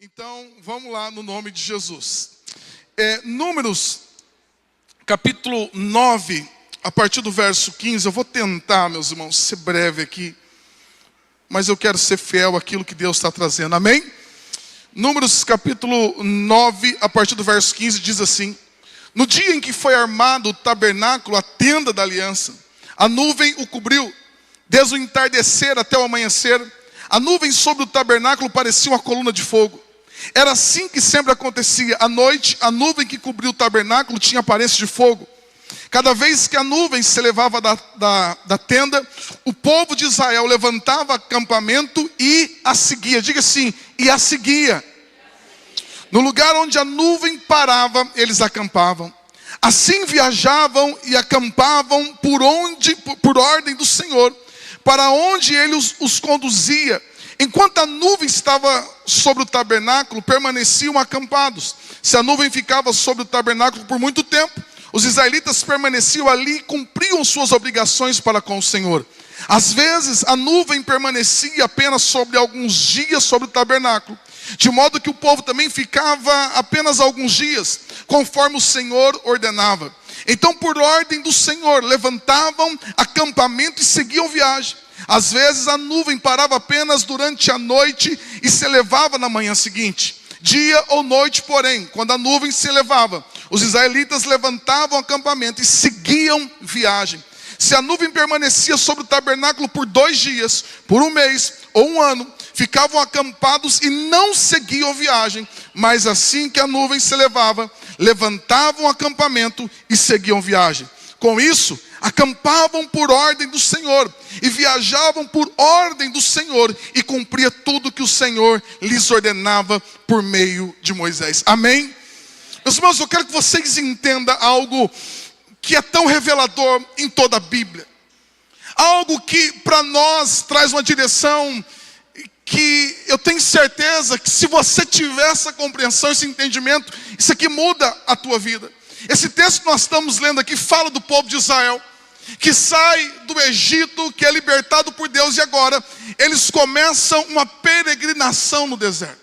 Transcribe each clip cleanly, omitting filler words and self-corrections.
Então, vamos lá no nome de Jesus. Números, capítulo 9, a partir do verso 15. Eu vou tentar, meus irmãos, ser breve aqui. Mas eu quero ser fiel àquilo que Deus está trazendo. Amém? Números, capítulo 9, a partir do verso 15, diz assim: No dia em que foi armado o tabernáculo, a tenda da aliança, a nuvem o cobriu, desde o entardecer até o amanhecer. A nuvem sobre o tabernáculo parecia uma coluna de fogo. Era assim que sempre acontecia. À noite, a nuvem que cobriu o tabernáculo tinha aparência de fogo. Cada vez que a nuvem se elevava da tenda, o povo de Israel levantava acampamento e a seguia. Diga assim, e a seguia. No lugar onde a nuvem parava, eles acampavam. Assim viajavam e acampavam por ordem do Senhor, para onde ele os conduzia. Enquanto a nuvem estava sobre o tabernáculo, permaneciam acampados. Se a nuvem ficava sobre o tabernáculo por muito tempo, os israelitas permaneciam ali e cumpriam suas obrigações para com o Senhor. Às vezes, a nuvem permanecia apenas sobre alguns dias sobre o tabernáculo, de modo que o povo também ficava apenas alguns dias, conforme o Senhor ordenava. Então, por ordem do Senhor, levantavam acampamento e seguiam viagem. Às vezes a nuvem parava apenas durante a noite e se elevava na manhã seguinte. Dia ou noite, porém, quando a nuvem se elevava, os israelitas levantavam acampamento e seguiam viagem. Se a nuvem permanecia sobre o tabernáculo por 2 dias, por 1 mês ou 1 ano, ficavam acampados e não seguiam viagem. Mas assim que a nuvem se elevava, levantavam acampamento e seguiam viagem. Com isso, acampavam por ordem do Senhor e viajavam por ordem do Senhor e cumpria tudo que o Senhor lhes ordenava por meio de Moisés. Amém? Meus irmãos, eu quero que vocês entendam algo que é tão revelador em toda a Bíblia. Algo que para nós traz uma direção que eu tenho certeza que se você tiver essa compreensão, esse entendimento, isso aqui muda a tua vida. Esse texto que nós estamos lendo aqui fala do povo de Israel, que sai do Egito, que é libertado por Deus, e agora eles começam uma peregrinação no deserto.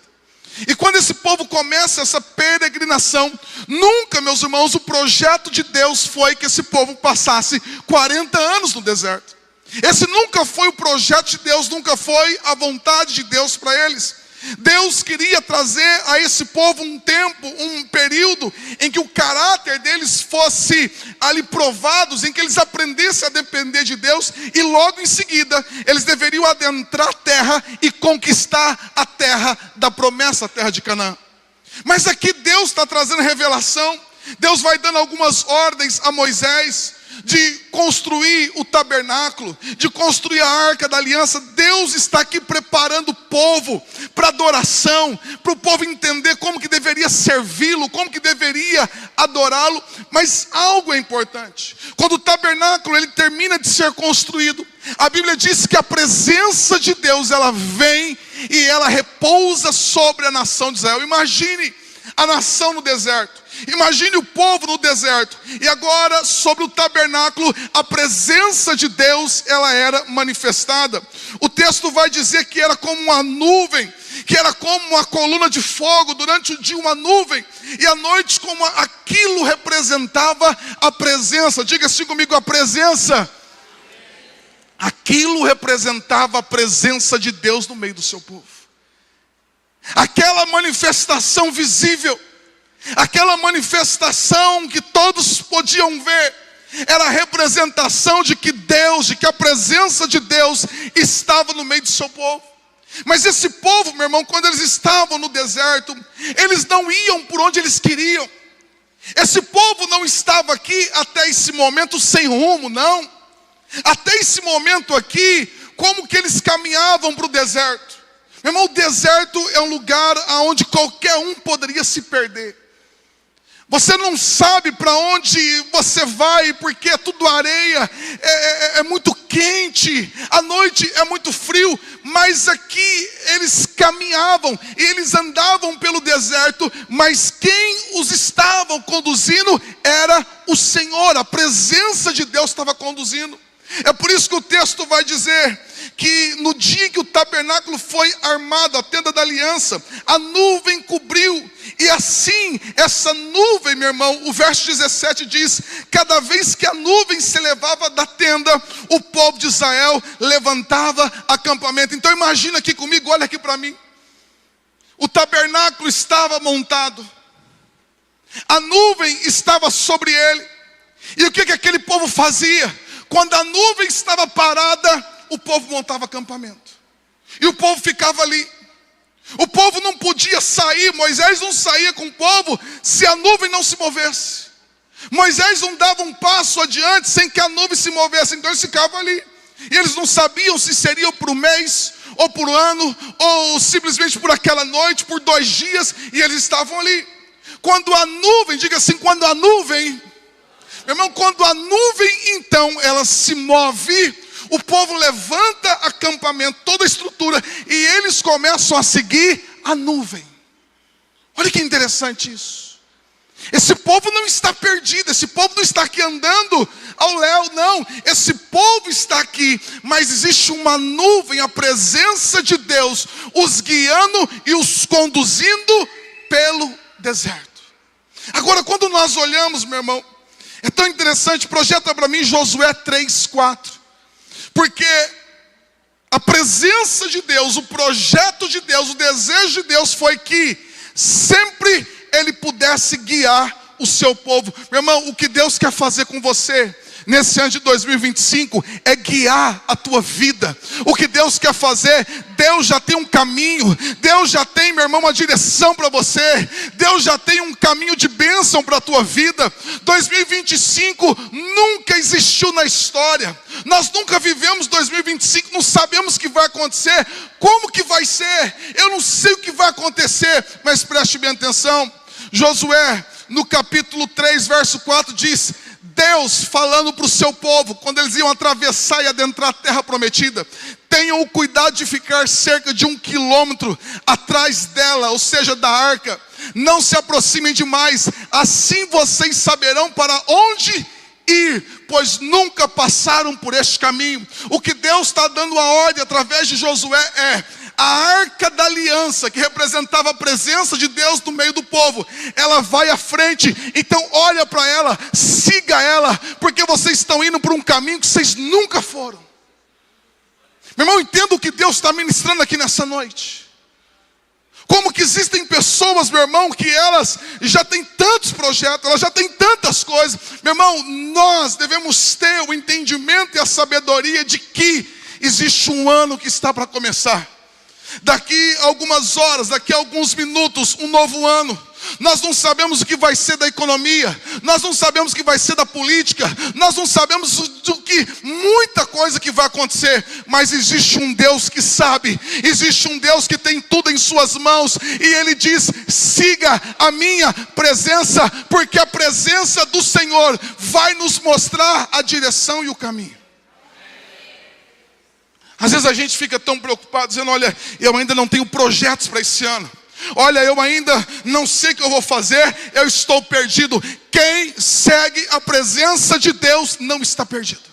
E quando esse povo começa essa peregrinação, nunca, meus irmãos, o projeto de Deus foi que esse povo passasse 40 anos no deserto. Esse nunca foi o projeto de Deus, nunca foi a vontade de Deus para eles. Deus queria trazer a esse povo um tempo, um período em que o caráter deles fosse ali provados, em que eles aprendessem a depender de Deus, e logo em seguida eles deveriam adentrar a terra e conquistar a terra da promessa, a terra de Canaã. Mas aqui Deus está trazendo revelação. Deus vai dando algumas ordens a Moisés de construir o tabernáculo, de construir a arca da aliança. Deus está aqui preparando o povo para adoração, para o povo entender como que deveria servi-lo, como que deveria adorá-lo. Mas algo é importante: quando o tabernáculo ele termina de ser construído, a Bíblia diz que a presença de Deus ela vem e ela repousa sobre a nação de Israel. Imagine a nação no deserto. Imagine o povo no deserto. E agora, sobre o tabernáculo, a presença de Deus, ela era manifestada. O texto vai dizer que era como uma nuvem, que era como uma coluna de fogo. Durante o dia uma nuvem, e à noite como aquilo representava a presença. Diga assim comigo, a presença. Aquilo representava a presença de Deus no meio do seu povo. Aquela manifestação visível, aquela manifestação que todos podiam ver, era a representação de que Deus, de que a presença de Deus estava no meio do seu povo. Mas esse povo, meu irmão, quando eles estavam no deserto, eles não iam por onde eles queriam. Esse povo não estava aqui até esse momento sem rumo, não. Até esse momento aqui, como que eles caminhavam para o deserto? Meu irmão, o deserto é um lugar onde qualquer um poderia se perder. Você não sabe para onde você vai, porque é tudo areia, é muito quente, à noite é muito frio. Mas aqui eles caminhavam e eles andavam pelo deserto, mas quem os estava conduzindo era o Senhor. A presença de Deus estava conduzindo. É por isso que o texto vai dizer que no dia que o tabernáculo foi armado, a tenda da aliança, a nuvem cobriu. E assim, essa nuvem, meu irmão, o verso 17 diz: cada vez que a nuvem se elevava da tenda, o povo de Israel levantava acampamento. Então imagina aqui comigo, olha aqui para mim. O tabernáculo estava montado, a nuvem estava sobre ele. E o que aquele povo fazia? Quando a nuvem estava parada, o povo montava acampamento. E o povo ficava ali. O povo não podia sair, Moisés não saía com o povo se a nuvem não se movesse. Moisés não dava um passo adiante sem que a nuvem se movesse, então eles ficavam ali. E eles não sabiam se seria por um mês, ou por um ano, ou simplesmente por aquela noite, por 2 dias, e eles estavam ali. Quando a nuvem, diga assim, quando a nuvem, meu irmão, quando a nuvem então ela se move, o povo levanta acampamento, toda a estrutura, e eles começam a seguir a nuvem. Olha que interessante isso. Esse povo não está perdido, esse povo não está aqui andando ao léu, não. Esse povo está aqui, mas existe uma nuvem, a presença de Deus, os guiando e os conduzindo pelo deserto. Agora, quando nós olhamos, meu irmão, é tão interessante, projeta para mim Josué 3:4. Porque a presença de Deus, o projeto de Deus, o desejo de Deus foi que sempre Ele pudesse guiar o seu povo. Meu irmão, o que Deus quer fazer com você nesse ano de 2025 é guiar a tua vida. O que Deus quer fazer, Deus já tem um caminho, Deus já tem, meu irmão, uma direção para você, Deus já tem um caminho de bênção para a tua vida. 2025 nunca existiu na história, nós nunca vivemos 2025, não sabemos o que vai acontecer, como que vai ser, eu não sei o que vai acontecer, mas preste bem atenção. Josué, no capítulo 3, verso 4 diz: Deus falando para o seu povo, quando eles iam atravessar e adentrar a terra prometida: tenham o cuidado de ficar cerca de 1 quilômetro atrás dela, ou seja, da arca. Não se aproximem demais, assim vocês saberão para onde ir, pois nunca passaram por este caminho. O que Deus está dando a ordem através de Josué é: a arca da aliança, que representava a presença de Deus no meio do povo, ela vai à frente. Então olha para ela, siga ela, porque vocês estão indo por um caminho que vocês nunca foram. Meu irmão, entenda o que Deus está ministrando aqui nessa noite. Como que existem pessoas, meu irmão, que elas já têm tantos projetos, elas já têm tantas coisas. Meu irmão, nós devemos ter o entendimento e a sabedoria de que existe um ano que está para começar. Daqui a algumas horas, daqui a alguns minutos, um novo ano. Nós não sabemos o que vai ser da economia, nós não sabemos o que vai ser da política, nós não sabemos do que, muita coisa que vai acontecer, mas existe um Deus que sabe, existe um Deus que tem tudo em suas mãos, e Ele diz: siga a minha presença, porque a presença do Senhor vai nos mostrar a direção e o caminho. Às vezes a gente fica tão preocupado, dizendo: olha, eu ainda não tenho projetos para esse ano. Olha, eu ainda não sei o que eu vou fazer, eu estou perdido. Quem segue a presença de Deus não está perdido.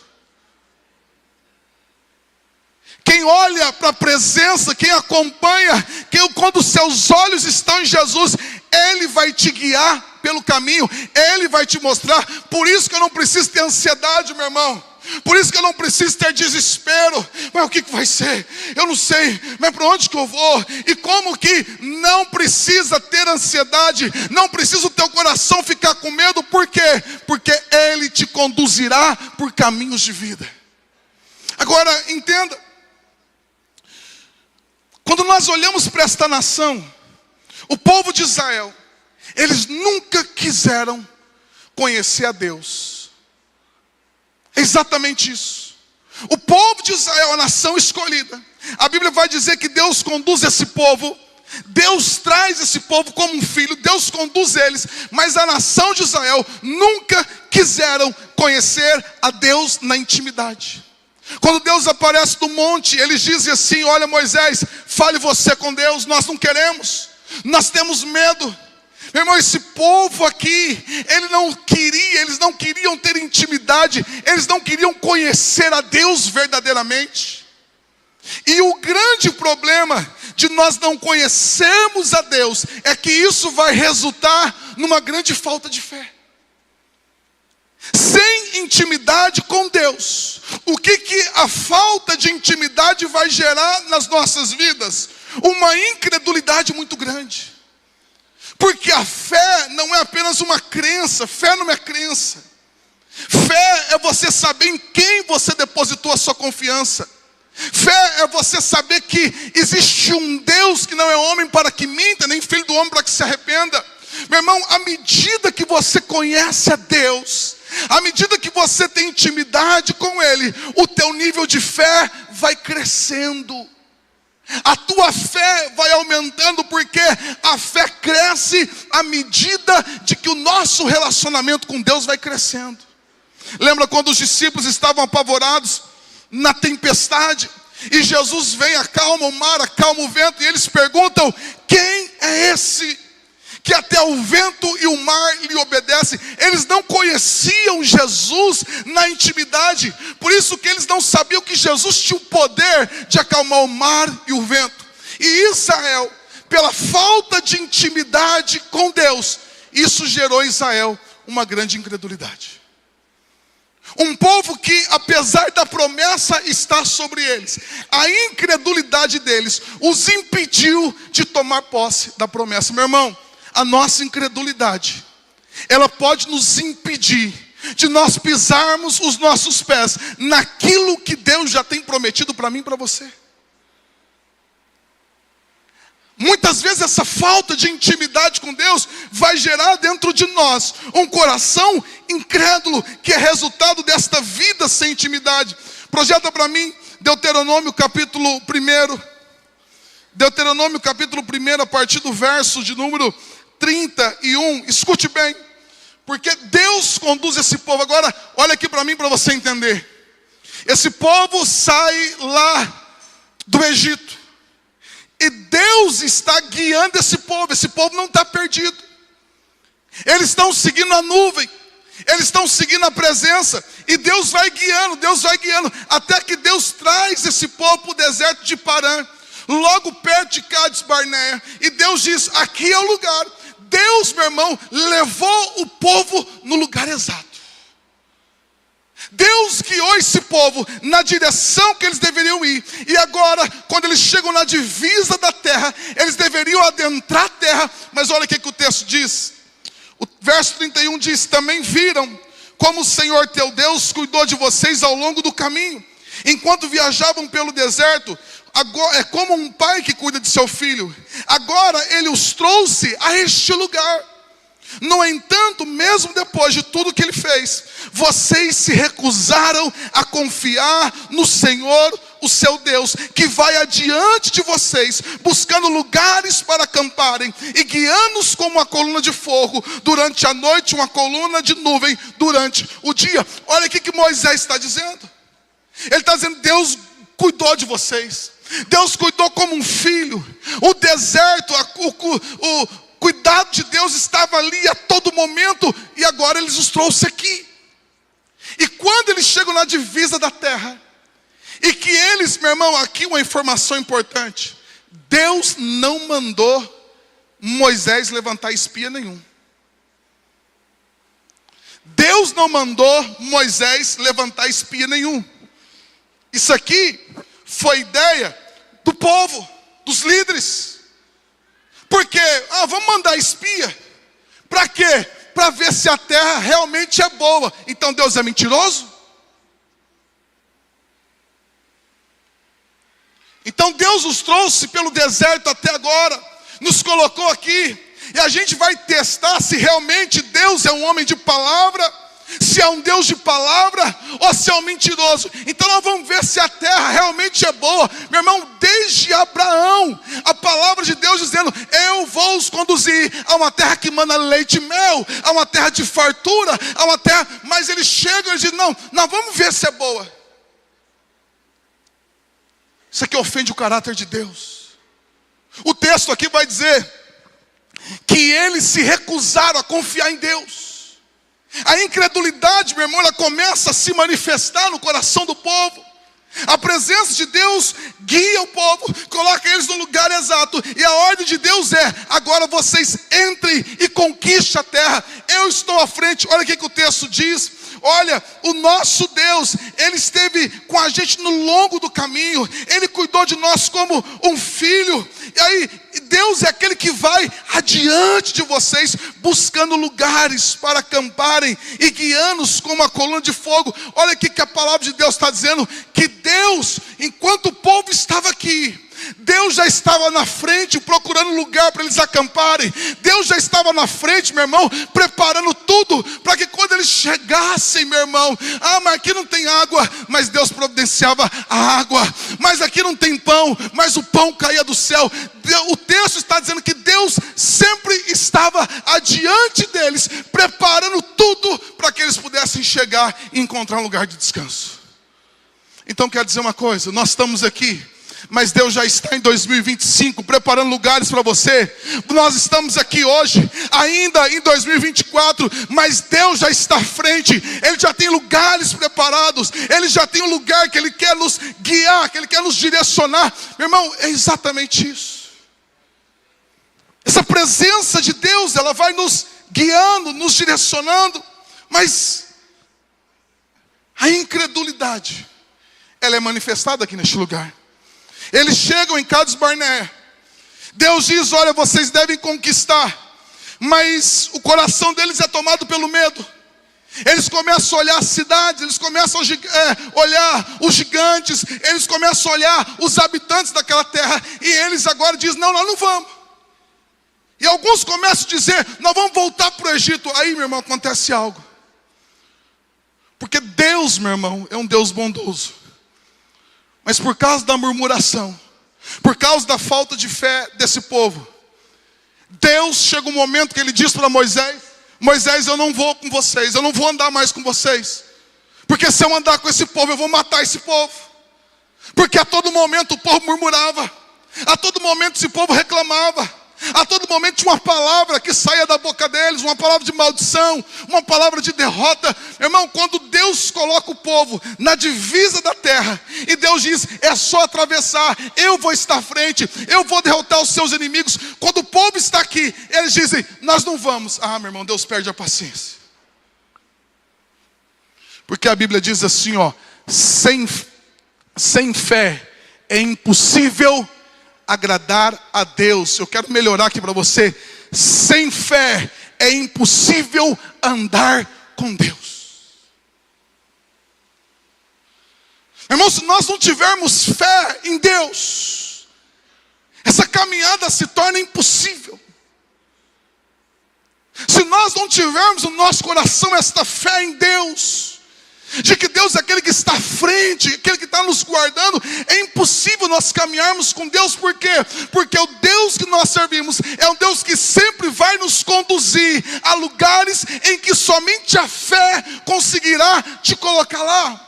Quem olha para a presença, quem acompanha, quando seus olhos estão em Jesus, Ele vai te guiar pelo caminho, Ele vai te mostrar. Por isso que eu não preciso ter ansiedade, meu irmão. Por isso que eu não preciso ter desespero. Mas o que vai ser? Eu não sei. Mas para onde que eu vou? E como que não precisa ter ansiedade? Não precisa o teu coração ficar com medo. Por quê? Porque Ele te conduzirá por caminhos de vida. Agora, entenda. Quando nós olhamos para esta nação, o povo de Israel, eles nunca quiseram conhecer a Deus. É exatamente isso. O povo de Israel, a nação escolhida, a Bíblia vai dizer que Deus conduz esse povo, Deus traz esse povo como um filho, Deus conduz eles, mas a nação de Israel nunca quiseram conhecer a Deus na intimidade. Quando Deus aparece no monte, eles dizem assim: olha, Moisés, fale você com Deus, nós não queremos, nós temos medo. Meu irmão, esse povo aqui, eles não queriam ter intimidade, eles não queriam conhecer a Deus verdadeiramente. E o grande problema de nós não conhecermos a Deus é que isso vai resultar numa grande falta de fé. Sem intimidade com Deus, o que a falta de intimidade vai gerar nas nossas vidas? Uma incredulidade muito grande. Porque a fé não é apenas uma crença, fé não é crença. Fé é você saber em quem você depositou a sua confiança. Fé é você saber que existe um Deus que não é homem para que minta, nem filho do homem para que se arrependa. Meu irmão, à medida que você conhece a Deus, à medida que você tem intimidade com Ele, o teu nível de fé vai crescendo. A tua fé vai aumentando, porque a fé cresce à medida de que o nosso relacionamento com Deus vai crescendo. Lembra quando os discípulos estavam apavorados na tempestade? E Jesus vem, acalma o mar, acalma o vento, e eles perguntam: quem é esse que até o vento e o mar lhe obedecem? Eles não conheciam Jesus na intimidade, por isso que eles não sabiam que Jesus tinha o poder de acalmar o mar e o vento. E Israel, pela falta de intimidade com Deus, isso gerou em Israel uma grande incredulidade. Um povo que, apesar da promessa estar sobre eles, a incredulidade deles os impediu de tomar posse da promessa. Meu irmão, a nossa incredulidade, ela pode nos impedir de nós pisarmos os nossos pés naquilo que Deus já tem prometido para mim e para você. Muitas vezes essa falta de intimidade com Deus vai gerar dentro de nós um coração incrédulo, que é resultado desta vida sem intimidade. Projeta para mim Deuteronômio capítulo 1. Deuteronômio capítulo 1, a partir do verso de número 31. Escute bem, porque Deus conduz esse povo. Agora, olha aqui para mim, para você entender. Esse povo sai lá do Egito. E Deus está guiando esse povo não está perdido. Eles estão seguindo a nuvem, eles estão seguindo a presença, e Deus vai guiando, até que Deus traz esse povo para o deserto de Parã, logo perto de Cádiz Barneia, e Deus diz: aqui é o lugar. Deus, meu irmão, levou o povo no lugar exato. Deus guiou esse povo na direção que eles deveriam ir. E agora, quando eles chegam na divisa da terra, eles deveriam adentrar a terra. Mas olha o que o texto diz. O verso 31 diz: também viram como o Senhor teu Deus cuidou de vocês ao longo do caminho, enquanto viajavam pelo deserto. Agora, é como um pai que cuida de seu filho. Agora ele os trouxe a este lugar. No entanto, mesmo depois de tudo que ele fez, vocês se recusaram a confiar no Senhor, o seu Deus, que vai adiante de vocês, buscando lugares para acamparem, e guiando-os como uma coluna de fogo durante a noite, uma coluna de nuvem durante o dia. Olha o que Moisés está dizendo. Ele está dizendo: Deus cuidou de vocês. Deus cuidou como um filho. O deserto, o cuidado de Deus estava ali a todo momento, e agora eles os trouxe aqui. E quando eles chegam na divisa da terra, e que eles, meu irmão, aqui uma informação importante: Deus não mandou Moisés levantar espia nenhum. Deus não mandou Moisés levantar espia nenhum. Isso aqui foi ideia do povo, dos líderes. Porque, vamos mandar espia. Para quê? Para ver se a terra realmente é boa. Então Deus é mentiroso? Então Deus nos trouxe pelo deserto até agora, nos colocou aqui, e a gente vai testar se realmente Deus é um homem de palavra, se é um Deus de palavra, ou se é um mentiroso. Então nós vamos ver se a terra realmente é boa. Meu irmão, desde Abraão, a palavra de Deus dizendo: eu vou os conduzir a uma terra que mana leite e mel, a uma terra de fartura, a uma terra. Mas eles chegam e dizem: não, nós vamos ver se é boa. Isso aqui ofende o caráter de Deus. O texto aqui vai dizer que eles se recusaram a confiar em Deus. A incredulidade, meu irmão, ela começa a se manifestar no coração do povo. A presença de Deus guia o povo, coloca eles no lugar exato. E a ordem de Deus é: agora vocês entrem e conquistem a terra. Eu estou à frente. Olha o que o texto diz. Olha, o nosso Deus, Ele esteve com a gente no longo do caminho. Ele cuidou de nós como um filho. E aí, Deus é aquele que vai adiante de vocês, buscando lugares para acamparem e guiando-os como uma coluna de fogo. Olha o que a palavra de Deus está dizendo. Que Deus, enquanto o povo estava aqui, Deus já estava na frente, procurando lugar para eles acamparem. Deus já estava na frente, meu irmão, preparando tudo, para que quando eles chegassem, meu irmão, mas aqui não tem água, mas Deus providenciava a água. Mas aqui não tem pão, mas o pão caía do céu. O texto está dizendo que Deus sempre estava adiante deles, preparando tudo, para que eles pudessem chegar e encontrar um lugar de descanso. Então quero dizer uma coisa, nós estamos aqui, mas Deus já está em 2025 preparando lugares para você. Nós estamos aqui hoje, ainda em 2024, mas Deus já está à frente. Ele já tem lugares preparados. Ele já tem um lugar que Ele quer nos guiar, que Ele quer nos direcionar. Meu irmão, é exatamente isso. Essa presença de Deus, ela vai nos guiando, nos direcionando. Mas a incredulidade, ela é manifestada aqui neste lugar. Eles chegam em Cades Barnea. Deus diz: olha, vocês devem conquistar. Mas o coração deles é tomado pelo medo. Eles começam a olhar as cidades, eles começam a olhar os gigantes, eles começam a olhar os habitantes daquela terra. E eles agora dizem: não, nós não vamos. E alguns começam a dizer: nós vamos voltar para o Egito. Aí, meu irmão, acontece algo. Porque Deus, meu irmão, é um Deus bondoso. Mas por causa da murmuração, por causa da falta de fé desse povo, Deus chega um momento que Ele diz para Moisés: Moisés, eu não vou com vocês, eu não vou andar mais com vocês. Porque se eu andar com esse povo, eu vou matar esse povo. Porque a todo momento o povo murmurava, a todo momento esse povo reclamava, a todo momento tinha uma palavra que saía da boca deles, uma palavra de maldição, uma palavra de derrota. Irmão, quando Deus coloca o povo na divisa da terra, e Deus diz: é só atravessar, eu vou estar à frente, eu vou derrotar os seus inimigos. Quando o povo está aqui, eles dizem: nós não vamos. Meu irmão, Deus perde a paciência. Porque a Bíblia diz assim, sem fé é impossível agradar a Deus. Eu quero melhorar aqui para você. Sem fé é impossível andar com Deus. Irmão, se nós não tivermos fé em Deus, essa caminhada se torna impossível. Se nós não tivermos no nosso coração esta fé em Deus, de que Deus é aquele que está à frente, aquele que está nos guardando, é impossível nós caminharmos com Deus. Por quê? Porque o Deus que nós servimos é um Deus que sempre vai nos conduzir a lugares em que somente a fé conseguirá te colocar lá.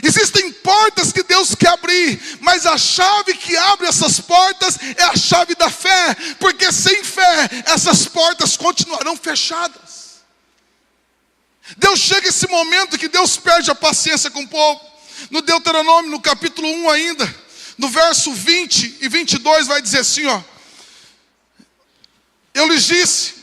Existem portas que Deus quer abrir, mas a chave que abre essas portas é a chave da fé. Porque sem fé, essas portas continuarão fechadas. Deus chega esse momento que Deus perde a paciência com o povo. No Deuteronômio, no capítulo 1 ainda, no verso 20 e 22, vai dizer assim, eu lhes disse: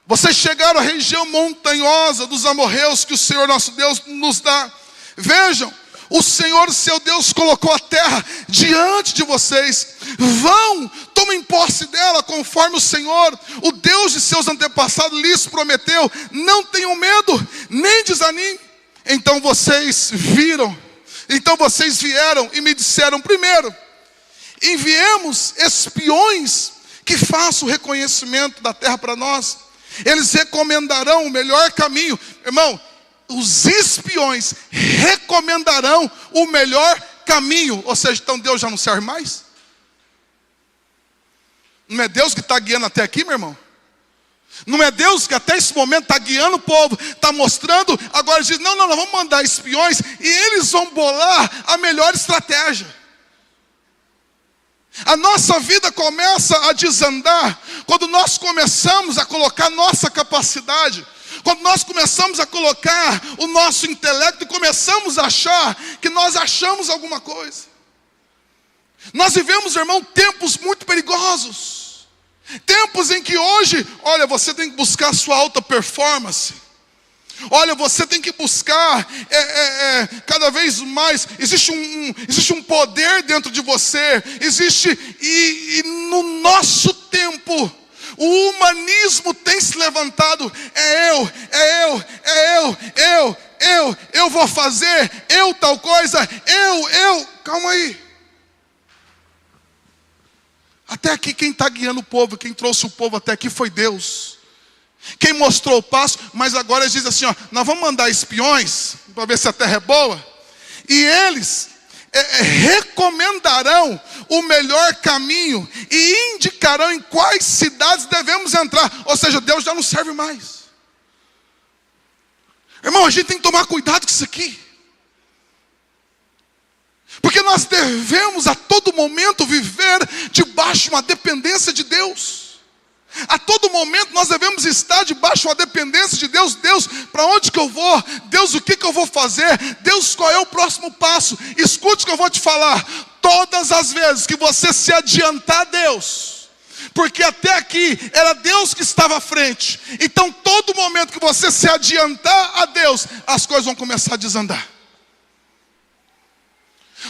vocês chegaram à região montanhosa dos amorreus que o Senhor nosso Deus nos dá. Vejam, o Senhor seu Deus colocou a terra diante de vocês. Vão, tomem posse dela conforme o Senhor, o Deus de seus antepassados, lhes prometeu. Não tenham medo, nem desanime. Então vocês vieram e me disseram: primeiro, enviemos espiões que façam o reconhecimento da terra para nós. Eles recomendarão o melhor caminho. Irmão, os espiões recomendarão o melhor caminho. Ou seja, então Deus já não serve mais? Não é Deus que está guiando até aqui, meu irmão? Não é Deus que até esse momento está guiando o povo, está mostrando, agora diz: não, nós vamos mandar espiões e eles vão bolar a melhor estratégia. A nossa vida começa a desandar quando nós começamos a colocar nossa capacidade, Quando nós começamos a colocar o nosso intelecto e começamos a achar que nós achamos alguma coisa. Nós vivemos, irmão, tempos muito perigosos. Tempos em que hoje, olha, você tem que buscar a sua alta performance. Olha, você tem que buscar cada vez mais. Existe um poder dentro de você. E no nosso tempo, o humanismo tem se levantado. Eu vou fazer, eu tal coisa, calma aí. Até aqui quem está guiando o povo, quem trouxe o povo até aqui foi Deus. Quem mostrou o passo, mas agora eles dizem assim, ó, nós vamos mandar espiões, para ver se a terra é boa. E eles recomendarão o melhor caminho e indicarão em quais cidades devemos entrar. Ou seja, Deus já não serve mais. Irmão, a gente tem que tomar cuidado com isso aqui. Porque nós devemos a todo momento viver debaixo de uma dependência de Deus. A todo momento nós devemos estar debaixo de uma dependência de Deus. Deus, para onde que eu vou? Deus, o que que eu vou fazer? Deus, qual é o próximo passo? Escute o que eu vou te falar. Todas as vezes que você se adiantar a Deus, porque até aqui era Deus que estava à frente, então todo momento que você se adiantar a Deus, as coisas vão começar a desandar.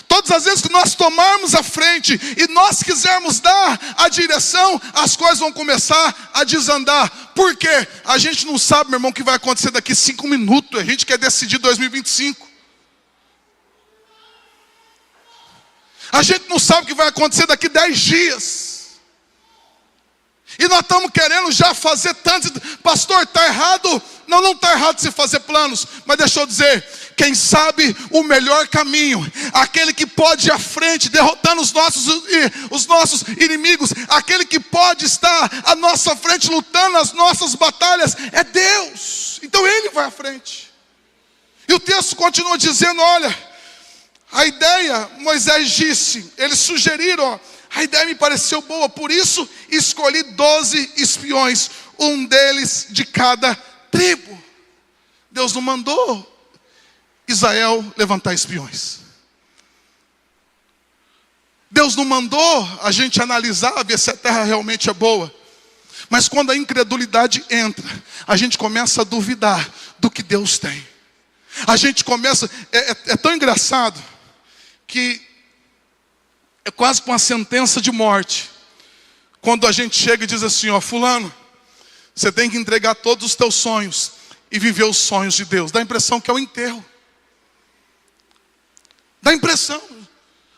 Todas as vezes que nós tomarmos a frente e nós quisermos dar a direção, as coisas vão começar a desandar. Por quê? A gente não sabe, meu irmão, o que vai acontecer daqui 5 minutos. A gente quer decidir 2025. A gente não sabe o que vai acontecer daqui 10 dias. E nós estamos querendo já fazer tanto. Pastor, está errado? Não está errado se fazer planos. Mas deixa eu dizer, quem sabe o melhor caminho, aquele que pode ir à frente, derrotando os nossos inimigos, aquele que pode estar à nossa frente, lutando as nossas batalhas, é Deus. Então Ele vai à frente. E o texto continua dizendo, olha, a ideia, Moisés disse, eles sugeriram, a ideia me pareceu boa, por isso escolhi 12 espiões, um deles de cada tribo. Deus não mandou Israel levantar espiões. Deus não mandou a gente analisar, ver se a terra realmente é boa. Mas quando a incredulidade entra, a gente começa a duvidar do que Deus tem. A gente começa, é tão engraçado, que é quase com uma sentença de morte. Quando a gente chega e diz assim, ó, fulano, você tem que entregar todos os teus sonhos e viver os sonhos de Deus. Dá a impressão que é o enterro. Dá a impressão.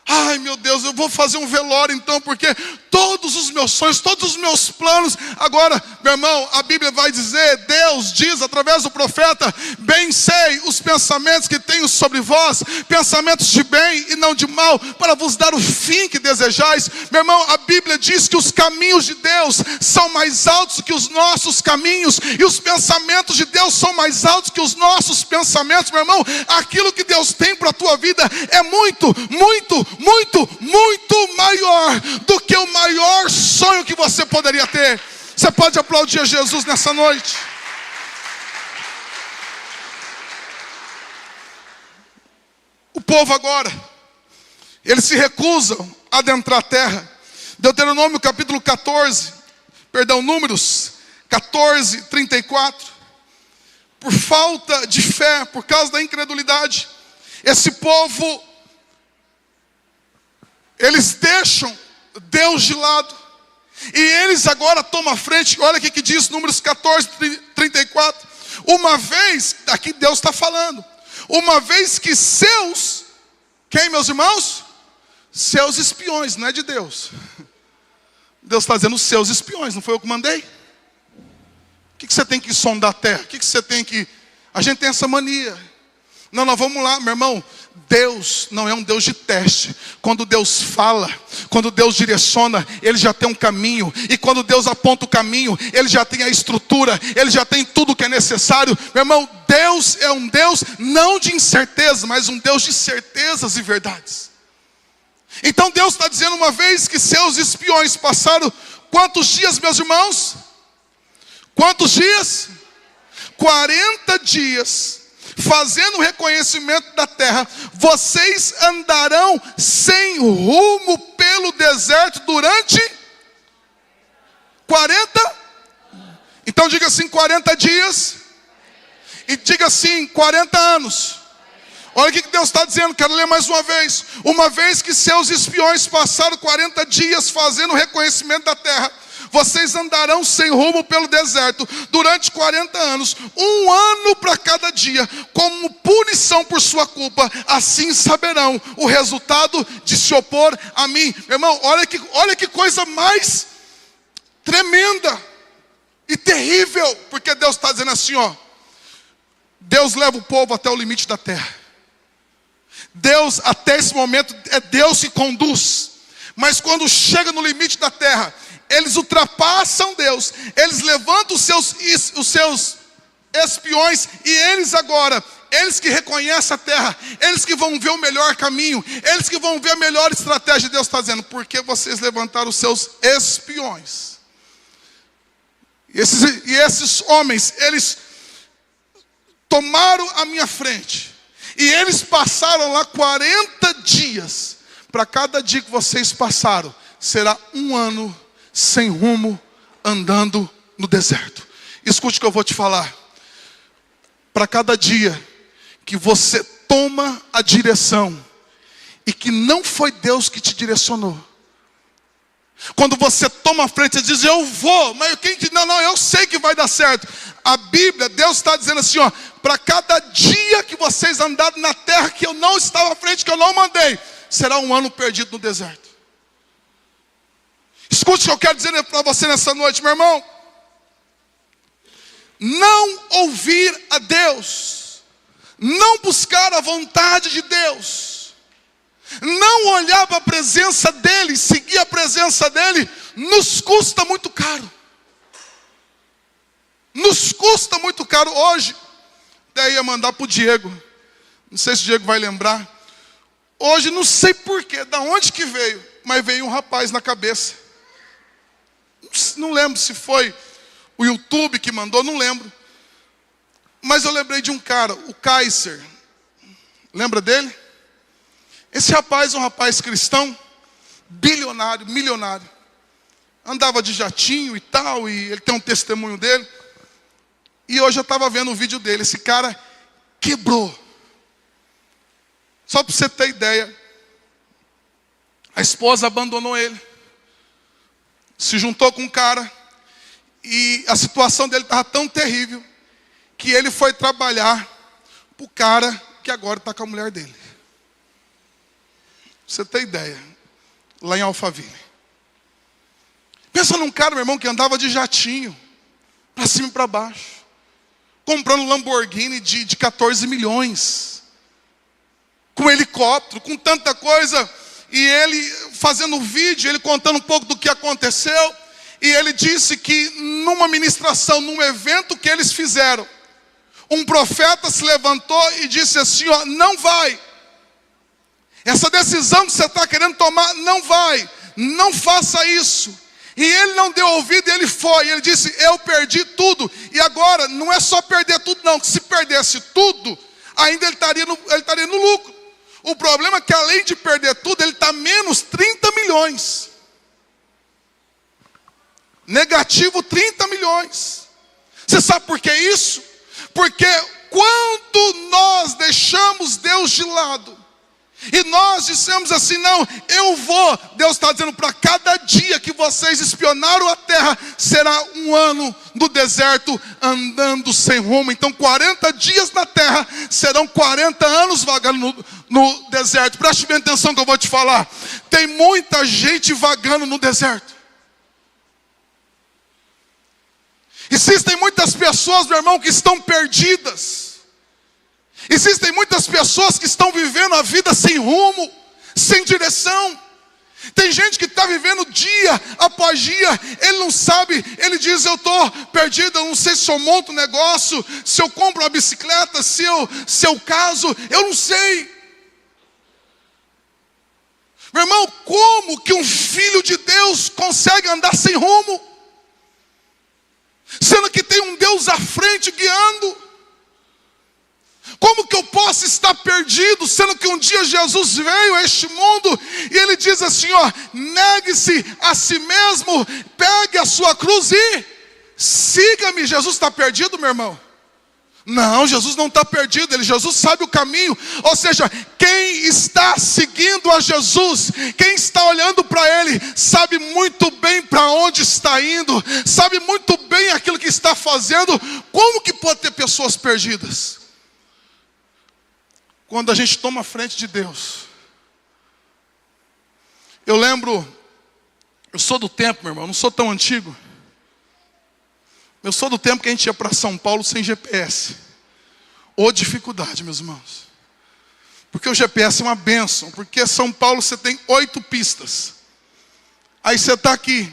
Ai meu Deus, eu vou fazer um velório então, porque todos os meus sonhos, todos os meus planos. Agora, meu irmão, a Bíblia vai dizer, Deus diz através do profeta, bem sei os pensamentos que tenho sobre vós, pensamentos de bem e não de mal, para vos dar o fim que desejais. Meu irmão, a Bíblia diz que os caminhos de Deus são mais altos que os nossos caminhos, e os pensamentos de Deus são mais altos que os nossos pensamentos. Meu irmão, aquilo que Deus tem para a tua vida é muito maior do que o maior sonho que você poderia ter. Você pode aplaudir a Jesus nessa noite? O povo agora, eles se recusam a adentrar a terra. Deuteronômio capítulo 14, Números 14, 34. Por falta de fé, por causa da incredulidade, esse povo, eles deixam Deus de lado. E eles agora tomam a frente. Olha o que diz Números 14, 34. Uma vez, aqui Deus está falando. Uma vez que seus, quem, meus irmãos? Seus espiões, não é de Deus. Deus está dizendo seus espiões, não foi eu que mandei? O que você tem que sondar a terra? O que você tem que... A gente tem essa mania. Não, vamos lá, meu irmão. Deus não é um Deus de teste. Quando Deus fala, quando Deus direciona, Ele já tem um caminho. E quando Deus aponta o caminho, Ele já tem a estrutura, Ele já tem tudo o que é necessário. Meu irmão, Deus é um Deus não de incerteza, mas um Deus de certezas e verdades. Então Deus está dizendo, uma vez que seus espiões passaram quantos dias, meus irmãos? Quantos dias? 40 dias, fazendo o reconhecimento da terra, vocês andarão sem rumo pelo deserto durante 40? Então diga assim, 40 dias. E diga assim, 40 anos. Olha o que Deus está dizendo, quero ler mais uma vez. Uma vez que seus espiões passaram 40 dias fazendo o reconhecimento da terra, vocês andarão sem rumo pelo deserto durante 40 anos, um ano para cada dia, como punição por sua culpa. Assim saberão o resultado de se opor a mim. Meu irmão, olha que coisa mais tremenda e terrível, porque Deus está dizendo assim, ó. Deus leva o povo até o limite da terra. Deus, até esse momento, é Deus que conduz. Mas quando chega no limite da terra, eles ultrapassam Deus. Eles levantam os seus espiões. E eles agora, eles que reconhecem a terra, eles que vão ver o melhor caminho, eles que vão ver a melhor estratégia. Deus está dizendo, porque vocês levantaram os seus espiões. E esses homens, eles tomaram a minha frente. E eles passaram lá 40 dias. Para cada dia que vocês passaram, será um ano sem rumo, andando no deserto. Escute o que eu vou te falar. Para cada dia que você toma a direção, e que não foi Deus que te direcionou. Quando você toma a frente e diz, eu vou, mas quem diz, não, eu sei que vai dar certo. A Bíblia, Deus está dizendo assim, ó, para cada dia que vocês andaram na terra que eu não estava à frente, que eu não mandei, será um ano perdido no deserto. Escute o que eu quero dizer para você nessa noite, meu irmão. Não ouvir a Deus, não buscar a vontade de Deus, não olhar para a presença dEle, seguir a presença dEle, nos custa muito caro. Nos custa muito caro. Hoje, até ia mandar para o Diego, não sei se o Diego vai lembrar. Hoje, não sei porquê, da onde que veio, mas veio um rapaz na cabeça. Não lembro se foi o YouTube que mandou, não lembro. Mas eu lembrei de um cara, o Kaiser. Lembra dele? Esse rapaz é um rapaz cristão, bilionário, milionário. Andava de jatinho e tal, e ele tem um testemunho dele. E hoje eu estava vendo um vídeo dele. Esse cara quebrou. Só para você ter ideia, a esposa abandonou ele. Se juntou com um cara. E a situação dele estava tão terrível que ele foi trabalhar para o cara que agora está com a mulher dele. Pra você ter ideia. Lá em Alphaville. Pensa num cara, meu irmão, que andava de jatinho. Para cima e para baixo. Comprando Lamborghini de 14 milhões. Com helicóptero, com tanta coisa. E ele fazendo um vídeo, ele contando um pouco do que aconteceu. E ele disse que numa ministração, num evento que eles fizeram, um profeta se levantou e disse assim, ó, não vai. Essa decisão que você está querendo tomar, não vai. Não faça isso. E ele não deu ouvido e ele foi. Ele disse, eu perdi tudo. E agora, não é só perder tudo não. Que se perdesse tudo, ainda ele estaria no lucro. O problema é que além de perder tudo, ele está menos 30 milhões. Negativo 30 milhões. Você sabe por que isso? Porque quando nós deixamos Deus de lado, e nós dissemos assim, não, eu vou. Deus está dizendo, para cada dia que vocês espionaram a terra, será um ano no deserto, andando sem rumo. Então 40 dias na terra, serão 40 anos vagando no deserto. Preste bem atenção que eu vou te falar. Tem muita gente vagando no deserto. Existem muitas pessoas, meu irmão, que estão perdidas. Existem muitas pessoas que estão vivendo a vida sem rumo, sem direção. Tem gente que está vivendo dia após dia, ele não sabe, ele diz, eu estou perdido, eu não sei se eu monto um negócio, se eu compro uma bicicleta, se eu caso, eu não sei. Meu irmão, como que um filho de Deus consegue andar sem rumo? sendo que tem um Deus à frente guiando? Como que eu posso estar perdido, sendo que um dia Jesus veio a este mundo e Ele diz assim, ó, negue-se a si mesmo, pegue a sua cruz e siga-me. Jesus está perdido, meu irmão? Não, Jesus não está perdido, Jesus sabe o caminho. Ou seja, quem está seguindo a Jesus, quem está olhando para Ele, sabe muito bem para onde está indo, sabe muito bem aquilo que está fazendo. Como que pode ter pessoas perdidas? Quando a gente toma a frente de Deus. Eu lembro, eu sou do tempo, meu irmão, não sou tão antigo. Eu sou do tempo que a gente ia para São Paulo sem GPS. Ô dificuldade, meus irmãos. Porque o GPS é uma bênção. Porque São Paulo você tem 8 pistas. Aí você está aqui.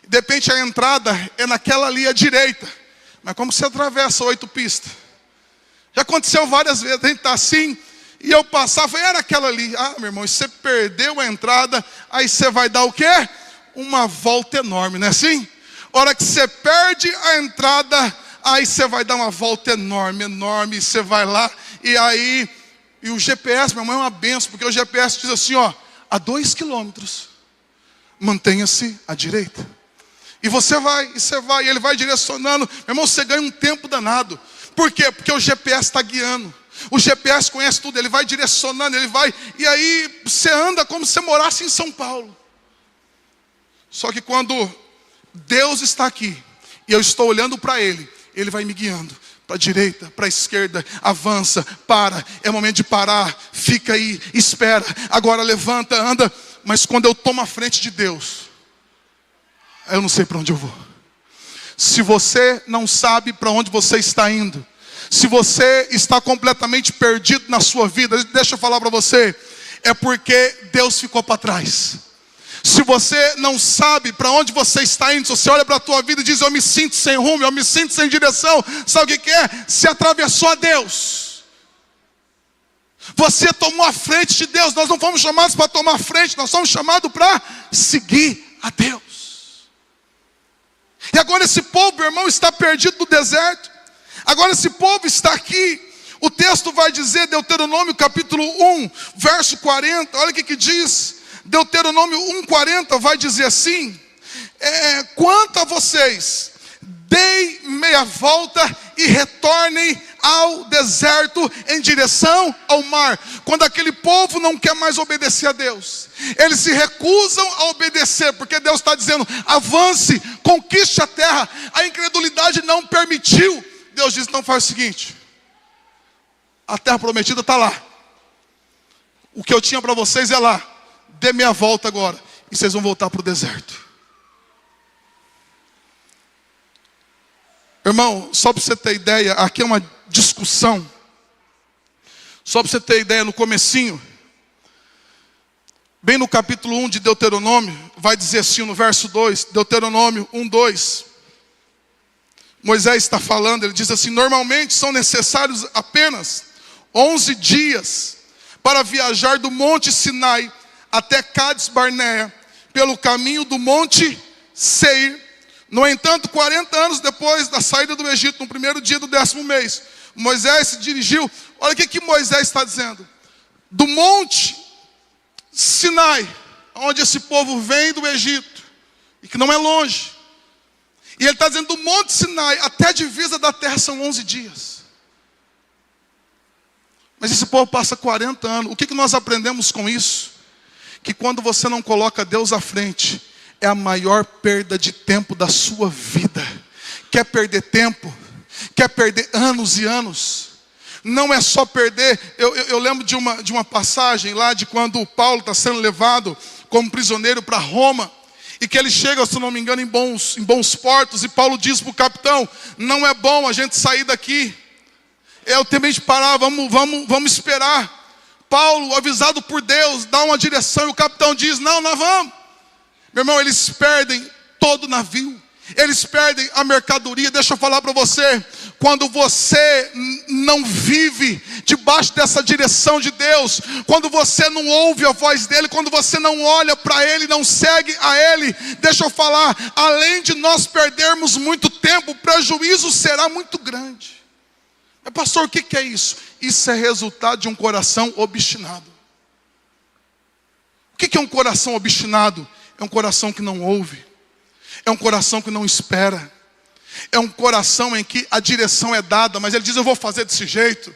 De repente a entrada é naquela ali à direita. Mas como você atravessa 8 pistas? Já aconteceu várias vezes. A gente está assim. E eu passava, era aquela ali. Ah, meu irmão, você perdeu a entrada. Aí você vai dar o quê? Uma volta enorme, não é assim? Hora que você perde a entrada, aí você vai dar uma volta enorme, enorme, e você vai lá, e aí, e o GPS, meu irmão, é uma benção, porque o GPS diz assim, ó, a 2 quilômetros, mantenha-se à direita. E você vai, e ele vai direcionando, meu irmão, você ganha um tempo danado. Por quê? Porque o GPS está guiando. O GPS conhece tudo, ele vai direcionando, ele vai, e aí você anda como se você morasse em São Paulo. Só que quando Deus está aqui, e eu estou olhando para Ele, Ele vai me guiando, para a direita, para a esquerda, avança, para, é momento de parar, fica aí, espera, agora levanta, anda. Mas quando eu tomo a frente de Deus, eu não sei para onde eu vou. Se você não sabe para onde você está indo, se você está completamente perdido na sua vida, deixa eu falar para você, é porque Deus ficou para trás. Se você não sabe para onde você está indo, se você olha para a tua vida e diz, eu me sinto sem rumo, eu me sinto sem direção, sabe o que é? Se atravessou a Deus. Você tomou a frente de Deus. Nós não fomos chamados para tomar a frente, nós somos chamados para seguir a Deus. E agora esse povo, meu irmão, está perdido no deserto. Agora esse povo está aqui. O texto vai dizer, Deuteronômio capítulo 1, verso 40, olha o que diz. Deuteronômio 1,40 vai dizer assim, quanto a vocês, deem meia volta e retornem ao deserto em direção ao mar. Quando aquele povo não quer mais obedecer a Deus, eles se recusam a obedecer, porque Deus está dizendo, avance, conquiste a terra. A incredulidade não permitiu. Deus diz, então faz o seguinte, a terra prometida está lá, o que eu tinha para vocês é lá. Dê meia volta agora, e vocês vão voltar para o deserto. Irmão, só para você ter ideia, aqui é uma discussão. Só para você ter ideia, no comecinho, bem no capítulo 1 de Deuteronômio, vai dizer assim no verso 2, Deuteronômio 1:2. Moisés está falando, ele diz assim, normalmente são necessários apenas 11 dias para viajar do monte Sinai até Cades Barnea, pelo caminho do monte Seir. No entanto, 40 anos depois da saída do Egito, no primeiro dia do 10º mês, Moisés se dirigiu, olha o que Moisés está dizendo, do monte Sinai, onde esse povo vem do Egito, e que não é longe, e ele está dizendo, do monte Sinai até a divisa da terra são 11 dias. Mas esse povo passa 40 anos, o que nós aprendemos com isso? Que quando você não coloca Deus à frente, é a maior perda de tempo da sua vida. Quer perder tempo? Quer perder anos e anos? Não é só perder. Eu lembro de uma passagem lá de quando o Paulo está sendo levado como prisioneiro para Roma. E que ele chega, se não me engano, em bons portos. E Paulo diz para o capitão, não é bom a gente sair daqui. Eu também de parar, vamos esperar. Paulo, avisado por Deus, dá uma direção e o capitão diz, não, nós vamos. Meu irmão, eles perdem todo o navio. Eles perdem a mercadoria. Deixa eu falar para você. quando você não vive debaixo dessa direção de Deus, quando você não ouve a voz dele, quando você não olha para ele, não segue a ele, deixa eu falar, além de nós perdermos muito tempo, o prejuízo será muito grande. Mas pastor, o que é isso? Isso é resultado de um coração obstinado. O que é um coração obstinado? É um coração que não ouve, é um coração que não espera, é um coração em que a direção é dada, mas ele diz, eu vou fazer desse jeito.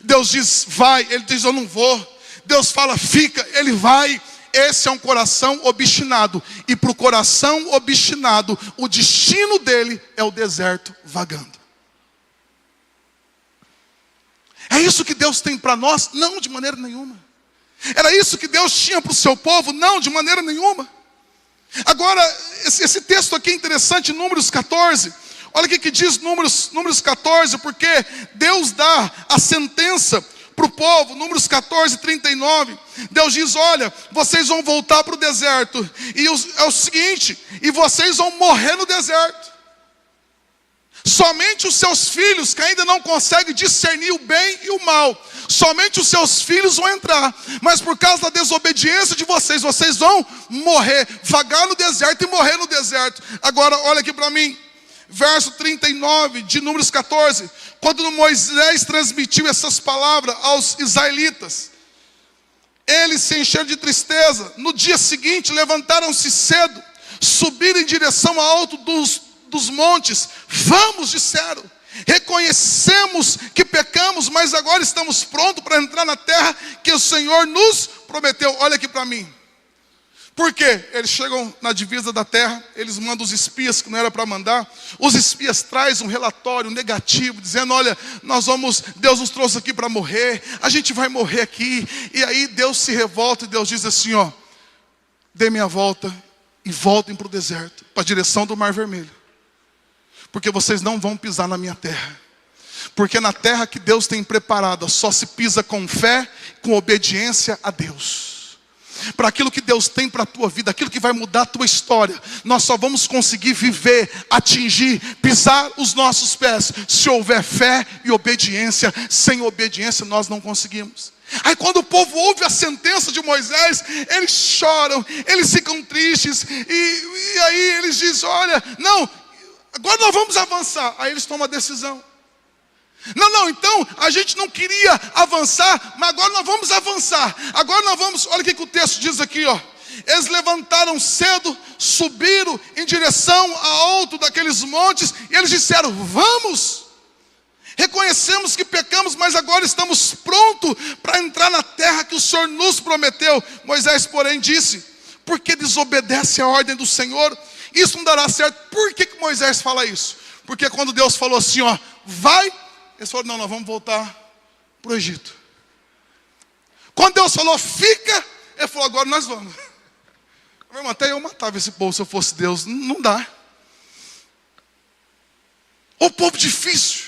Deus diz, vai, ele diz, eu não vou. Deus fala, fica, ele vai. Esse é um coração obstinado. E para o coração obstinado, o destino dele é o deserto vagando. É isso que Deus tem para nós? Não, de maneira nenhuma. Era isso que Deus tinha para o seu povo? Não, de maneira nenhuma. Agora, esse texto aqui é interessante, Números 14. Olha o que diz Números 14, porque Deus dá a sentença para o povo. Números 14, 39. Deus diz, olha, vocês vão voltar para o deserto. E é o seguinte, e vocês vão morrer no deserto. Somente os seus filhos, que ainda não conseguem discernir o bem e o mal, somente os seus filhos vão entrar. Mas por causa da desobediência de vocês, vocês vão morrer, vagar no deserto e morrer no deserto. Agora, olha aqui para mim, verso 39 de Números 14. Quando Moisés transmitiu essas palavras aos israelitas, eles se encheram de tristeza. No dia seguinte, levantaram-se cedo, subiram em direção ao alto dos montes. Vamos, disseram, reconhecemos que pecamos, mas agora estamos prontos para entrar na terra que o Senhor nos prometeu. Olha aqui para mim. Por quê? Eles chegam na divisa da terra, eles mandam os espias que não era para mandar. Os espias trazem um relatório negativo, dizendo, olha, Deus nos trouxe aqui para morrer, a gente vai morrer aqui. E aí Deus se revolta e Deus diz assim, ó, dê meia volta e voltem para o deserto, para a direção do Mar Vermelho. Porque vocês não vão pisar na minha terra. Porque na terra que Deus tem preparada, só se pisa com fé, com obediência a Deus. Para aquilo que Deus tem para a tua vida, aquilo que vai mudar a tua história, nós só vamos conseguir viver, atingir, pisar os nossos pés, se houver fé e obediência. Sem obediência nós não conseguimos. Aí quando o povo ouve a sentença de Moisés, eles choram, eles ficam tristes, e aí eles dizem, olha, não, agora nós vamos avançar. Aí eles tomam a decisão. Não, então a gente não queria avançar, mas agora nós vamos avançar. Agora nós vamos, olha o que o texto diz aqui, ó. Eles levantaram cedo, subiram em direção ao alto daqueles montes, e eles disseram, vamos. Reconhecemos que pecamos, mas agora estamos prontos para entrar na terra que o Senhor nos prometeu. Moisés, porém, disse, porque desobedece a ordem do Senhor, isso não dará certo. Por que Moisés fala isso? Porque quando Deus falou assim, ó, vai, eles falaram, não, nós vamos voltar para o Egito. Quando Deus falou, fica, ele falou, agora nós vamos. Meu irmão, até eu matava esse povo se eu fosse Deus. Não dá. O povo difícil.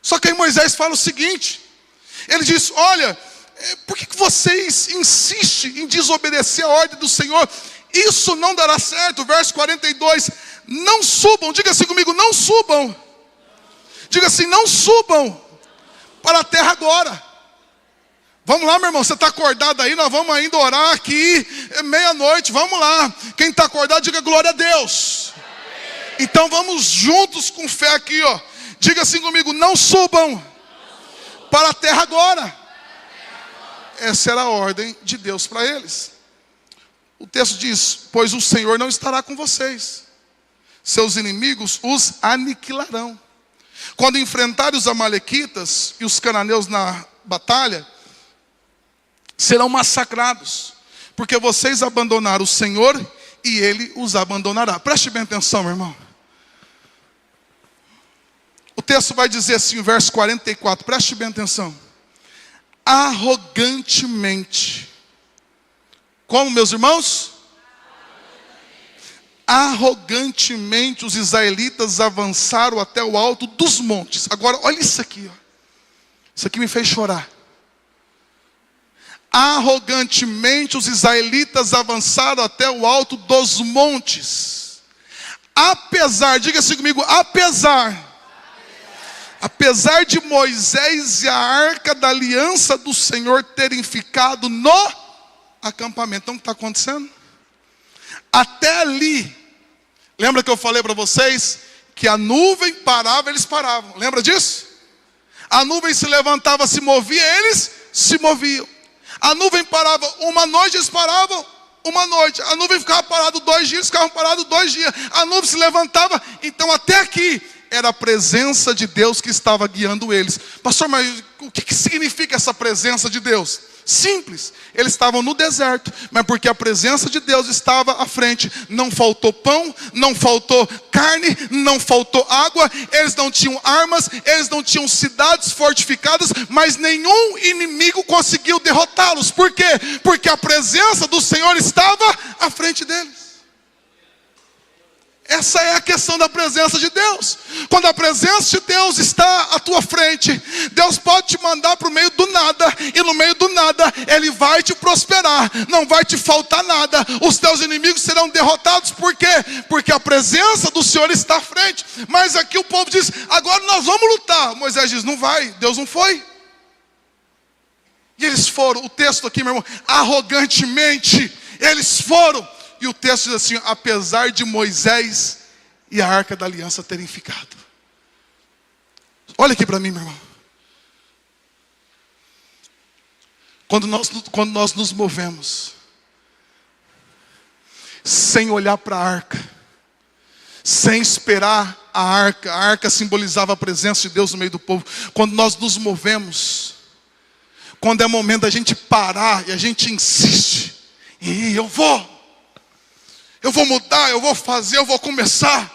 Só que aí Moisés fala o seguinte, ele diz, olha, por que vocês insistem em desobedecer a ordem do Senhor? Isso não dará certo. Verso 42, não subam, diga assim comigo, não subam. Diga assim, não subam para a terra agora. Vamos lá, meu irmão, você está acordado aí, nós vamos ainda orar aqui, meia-noite, vamos lá. Quem está acordado, diga glória a Deus. Então vamos juntos com fé aqui, ó. Diga assim comigo, não subam para a terra agora. Essa era a ordem de Deus para eles. O texto diz, pois o Senhor não estará com vocês. Seus inimigos os aniquilarão. Quando enfrentarem os amalequitas e os cananeus na batalha, serão massacrados. Porque vocês abandonaram o Senhor e Ele os abandonará. Preste bem atenção, meu irmão. O texto vai dizer assim, o verso 44, preste bem atenção. Arrogantemente. Como, meus irmãos? Arrogantemente os israelitas avançaram até o alto dos montes. Agora, olha isso aqui, ó. Isso aqui me fez chorar. Arrogantemente os israelitas avançaram até o alto dos montes, Apesar, diga assim comigo, apesar de Moisés e a arca da aliança do Senhor terem ficado no acampamento. Então o que está acontecendo? Até ali, lembra que eu falei para vocês que a nuvem parava, eles paravam. Lembra disso? A nuvem se levantava, se movia, eles se moviam. A nuvem parava uma noite, eles paravam uma noite. A nuvem ficava parada 2 dias, eles ficavam parados 2 dias. A nuvem se levantava. Então até aqui era a presença de Deus que estava guiando eles. Pastor, mas o que significa essa presença de Deus? Simples, eles estavam no deserto, mas porque a presença de Deus estava à frente, não faltou pão, não faltou carne, não faltou água, eles não tinham armas, eles não tinham cidades fortificadas, mas nenhum inimigo conseguiu derrotá-los. Por quê? Porque a presença do Senhor estava à frente deles. Essa é a questão da presença de Deus. Quando a presença de Deus está à tua frente, Deus pode te mandar para o meio do nada, e no meio do nada Ele vai te prosperar, não vai te faltar nada. Os teus inimigos serão derrotados. Por quê? Porque a presença do Senhor está à frente. Mas aqui o povo diz, agora nós vamos lutar. Moisés diz, não vai, Deus não foi. E eles foram, o texto aqui, meu irmão, arrogantemente, eles foram. E o texto diz assim, apesar de Moisés e a arca da aliança terem ficado. Olha aqui para mim, meu irmão. Quando nós nos movemos, sem olhar para a arca, sem esperar a arca simbolizava a presença de Deus no meio do povo. Quando nós nos movemos, quando é momento da gente parar e a gente insiste, e eu vou mudar, eu vou fazer, eu vou começar.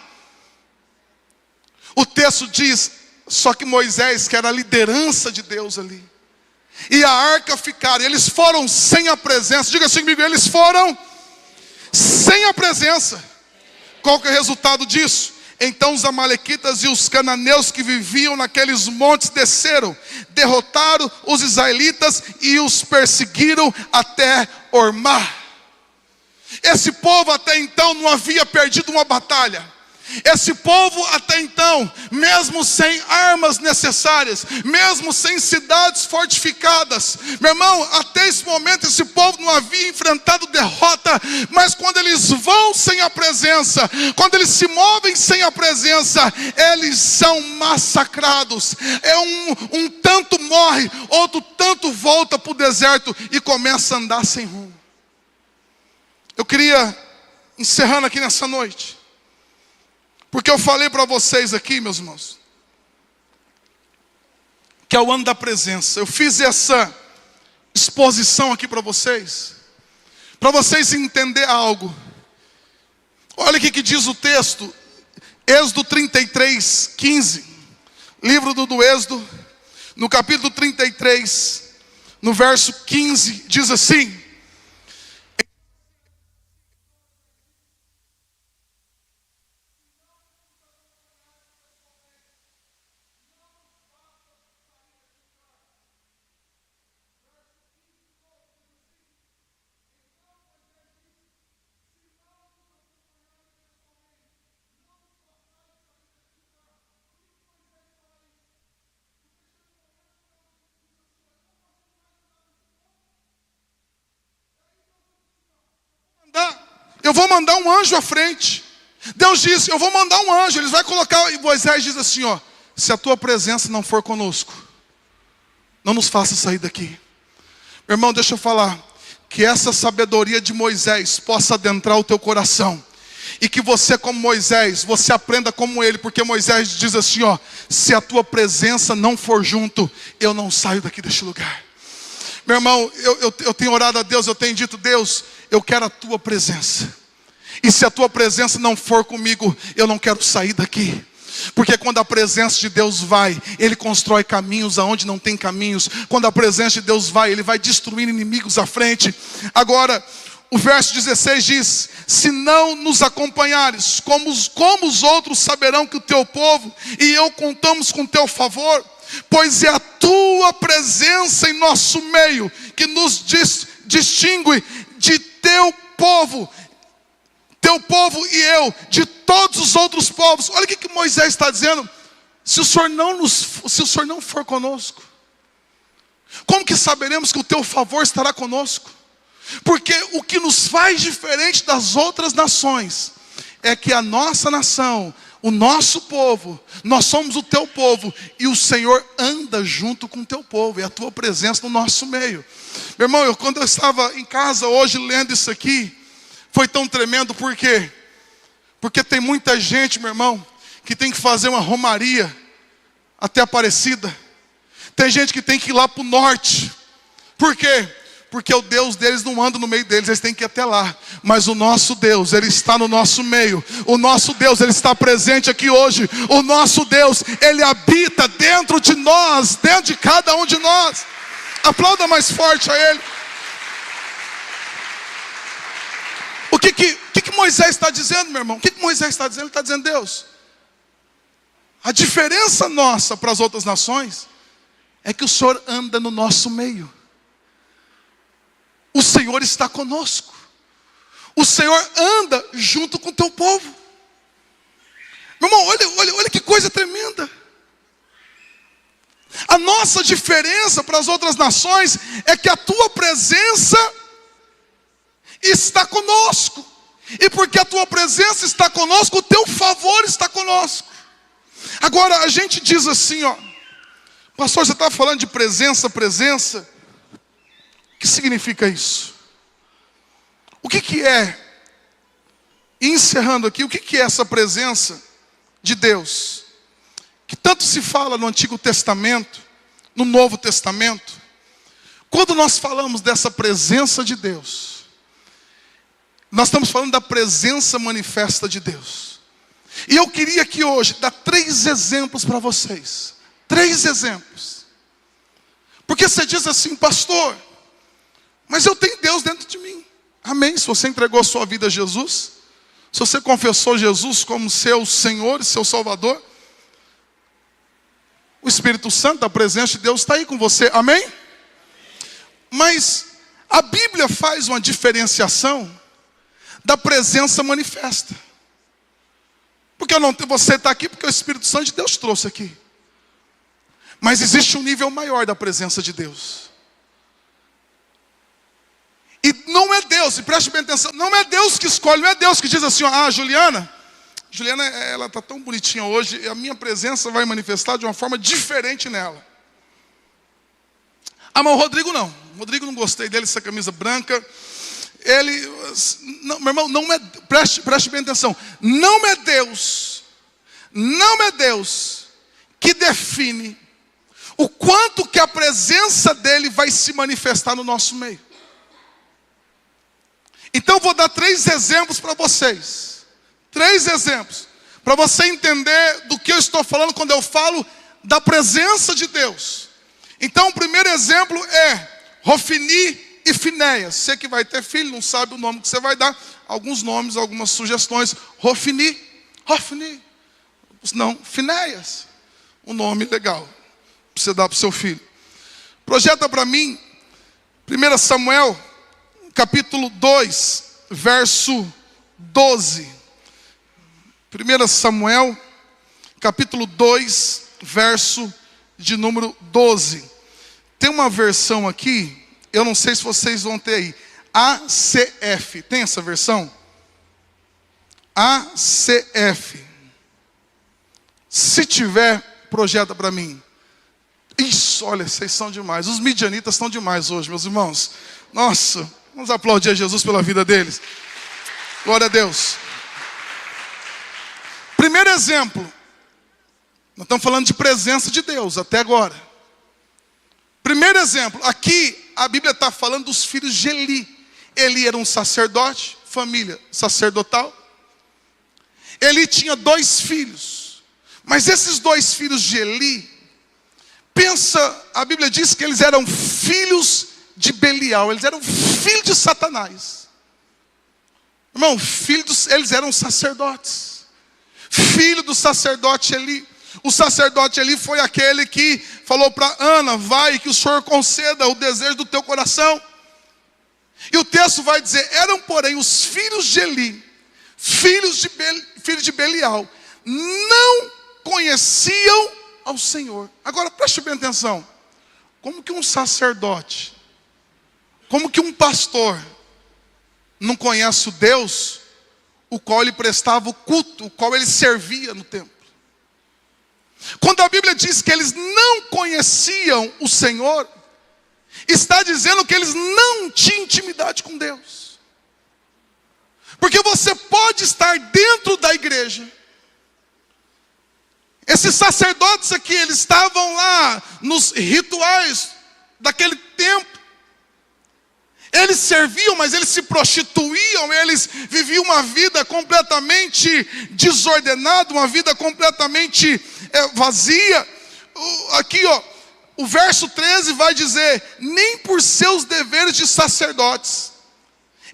O texto diz, só que Moisés, que era a liderança de Deus ali, e a arca ficaram, eles foram sem a presença. Diga assim comigo, eles foram sem a presença. Qual que é o resultado disso? Então os amalequitas e os cananeus que viviam naqueles montes desceram, derrotaram os israelitas e os perseguiram até Ormá. Esse povo até então não havia perdido uma batalha. Esse povo até então, mesmo sem armas necessárias, mesmo sem cidades fortificadas, meu irmão, até esse momento esse povo não havia enfrentado derrota. Mas quando eles vão sem a presença, quando eles se movem sem a presença, eles são massacrados. Um tanto morre, outro tanto volta para o deserto e começa a andar sem rumo. Eu queria, encerrando aqui nessa noite, porque eu falei para vocês aqui, meus irmãos, que é o ano da presença. Eu fiz essa exposição aqui para vocês entenderem algo. Olha o que diz o texto, Êxodo 33, 15, livro do Êxodo, no capítulo 33, no verso 15, diz assim, eu vou mandar um anjo à frente. Deus disse, eu vou mandar um anjo, eles vão colocar, e Moisés diz assim, ó, se a tua presença não for conosco, não nos faça sair daqui. Meu irmão, deixa eu falar, que essa sabedoria de Moisés possa adentrar o teu coração, e que você como Moisés, você aprenda como ele, porque Moisés diz assim, ó, se a tua presença não for junto, eu não saio daqui deste lugar. Meu irmão, eu tenho orado a Deus, eu tenho dito, Deus, eu quero a tua presença. E se a tua presença não for comigo, eu não quero sair daqui. Porque quando a presença de Deus vai, Ele constrói caminhos aonde não tem caminhos. Quando a presença de Deus vai, Ele vai destruir inimigos à frente. Agora, o verso 16 diz, se não nos acompanhares, como os outros saberão que o teu povo e eu contamos com teu favor? Pois é a tua presença em nosso meio que nos distingue de teu povo e eu, de todos os outros povos. Olha o que Moisés está dizendo. Se o Senhor não for conosco, como que saberemos que o teu favor estará conosco? Porque o que nos faz diferente das outras nações é que a nossa nação, o nosso povo, nós somos o teu povo, e o Senhor anda junto com o teu povo, e a tua presença no nosso meio. Meu irmão, quando eu estava em casa hoje lendo isso aqui, foi tão tremendo. Por quê? Porque tem muita gente, meu irmão, que tem que fazer uma romaria até Aparecida. Tem gente que tem que ir lá para o norte. Por quê? Porque o Deus deles não anda no meio deles, eles têm que ir até lá. Mas o nosso Deus, Ele está no nosso meio. O nosso Deus, Ele está presente aqui hoje. O nosso Deus, Ele habita dentro de nós, dentro de cada um de nós. Aplauda mais forte a Ele. O que Moisés está dizendo, meu irmão? O que Moisés está dizendo? Ele está dizendo, Deus, a diferença nossa para as outras nações é que o Senhor anda no nosso meio. O Senhor está conosco. O Senhor anda junto com o teu povo. Meu irmão, olha que coisa tremenda. A nossa diferença para as outras nações é que a tua presença está conosco. E porque a tua presença está conosco, o teu favor está conosco. Agora a gente diz assim, ó, pastor, você está falando de presença. O que significa isso? O que é, encerrando aqui, o que é essa presença de Deus? Que tanto se fala no Antigo Testamento, no Novo Testamento. Quando nós falamos dessa presença de Deus, nós estamos falando da presença manifesta de Deus. E eu queria aqui hoje dar 3 exemplos para vocês. 3 exemplos. Porque você diz assim, pastor, mas eu tenho Deus dentro de mim. Amém. Se você entregou a sua vida a Jesus, se você confessou Jesus como seu Senhor e seu Salvador, o Espírito Santo, a presença de Deus está aí com você. Amém? Mas a Bíblia faz uma diferenciação da presença manifesta. Porque você está aqui porque o Espírito Santo de Deus trouxe aqui. Mas existe um nível maior da presença de Deus. E não é Deus, e preste bem atenção, não é Deus que escolhe, não é Deus que diz assim, Juliana, ela está tão bonitinha hoje, e a minha presença vai manifestar de uma forma diferente nela. Mas o Rodrigo não. O Rodrigo não gostei dele, essa camisa branca. Não, meu irmão, não é, preste bem atenção. Não é Deus que define o quanto que a presença dele vai se manifestar no nosso meio. Então eu vou dar 3 exemplos para vocês. 3 exemplos. Para você entender do que eu estou falando quando eu falo da presença de Deus. Então o primeiro exemplo é Rofini e Finéias. Você que vai ter filho, não sabe o nome que você vai dar. Alguns nomes, algumas sugestões. Rofini. Não, Finéias. Um nome legal para você dar para o seu filho. Projeta para mim 1 Samuel capítulo 2, verso 12. 1 Samuel, capítulo 2, verso de número 12. Tem uma versão aqui, eu não sei se vocês vão ter aí. ACF, tem essa versão? ACF. Se tiver, projeta para mim. Isso, olha, vocês são demais. Os midianitas estão demais hoje, meus irmãos. Nossa, vamos aplaudir a Jesus pela vida deles. Glória a Deus. Primeiro exemplo. Nós estamos falando de presença de Deus até agora. Primeiro exemplo. Aqui a Bíblia está falando dos filhos de Eli. Eli era um sacerdote, família sacerdotal. Eli tinha 2 filhos. Mas esses 2 filhos de Eli, a Bíblia diz que eles eram filhos de Belial, eles eram filhos de Satanás. Irmão, eles eram sacerdotes. Filho do sacerdote Eli. O sacerdote Eli foi aquele que falou para Ana, vai que o Senhor conceda o desejo do teu coração. E o texto vai dizer, eram porém os filhos de Eli, filhos de Belial, não conheciam ao Senhor. Agora preste bem atenção. Como que um sacerdote, como que um pastor não conhece o Deus o qual ele prestava o culto, o qual ele servia no templo? Quando a Bíblia diz que eles não conheciam o Senhor, está dizendo que eles não tinham intimidade com Deus. Porque você pode estar dentro da igreja. Esses sacerdotes aqui, eles estavam lá nos rituais daquele tempo. Eles serviam, mas eles se prostituíam, eles viviam uma vida completamente desordenada, uma vida completamente vazia. Aqui, ó, o verso 13 vai dizer: nem por seus deveres de sacerdotes,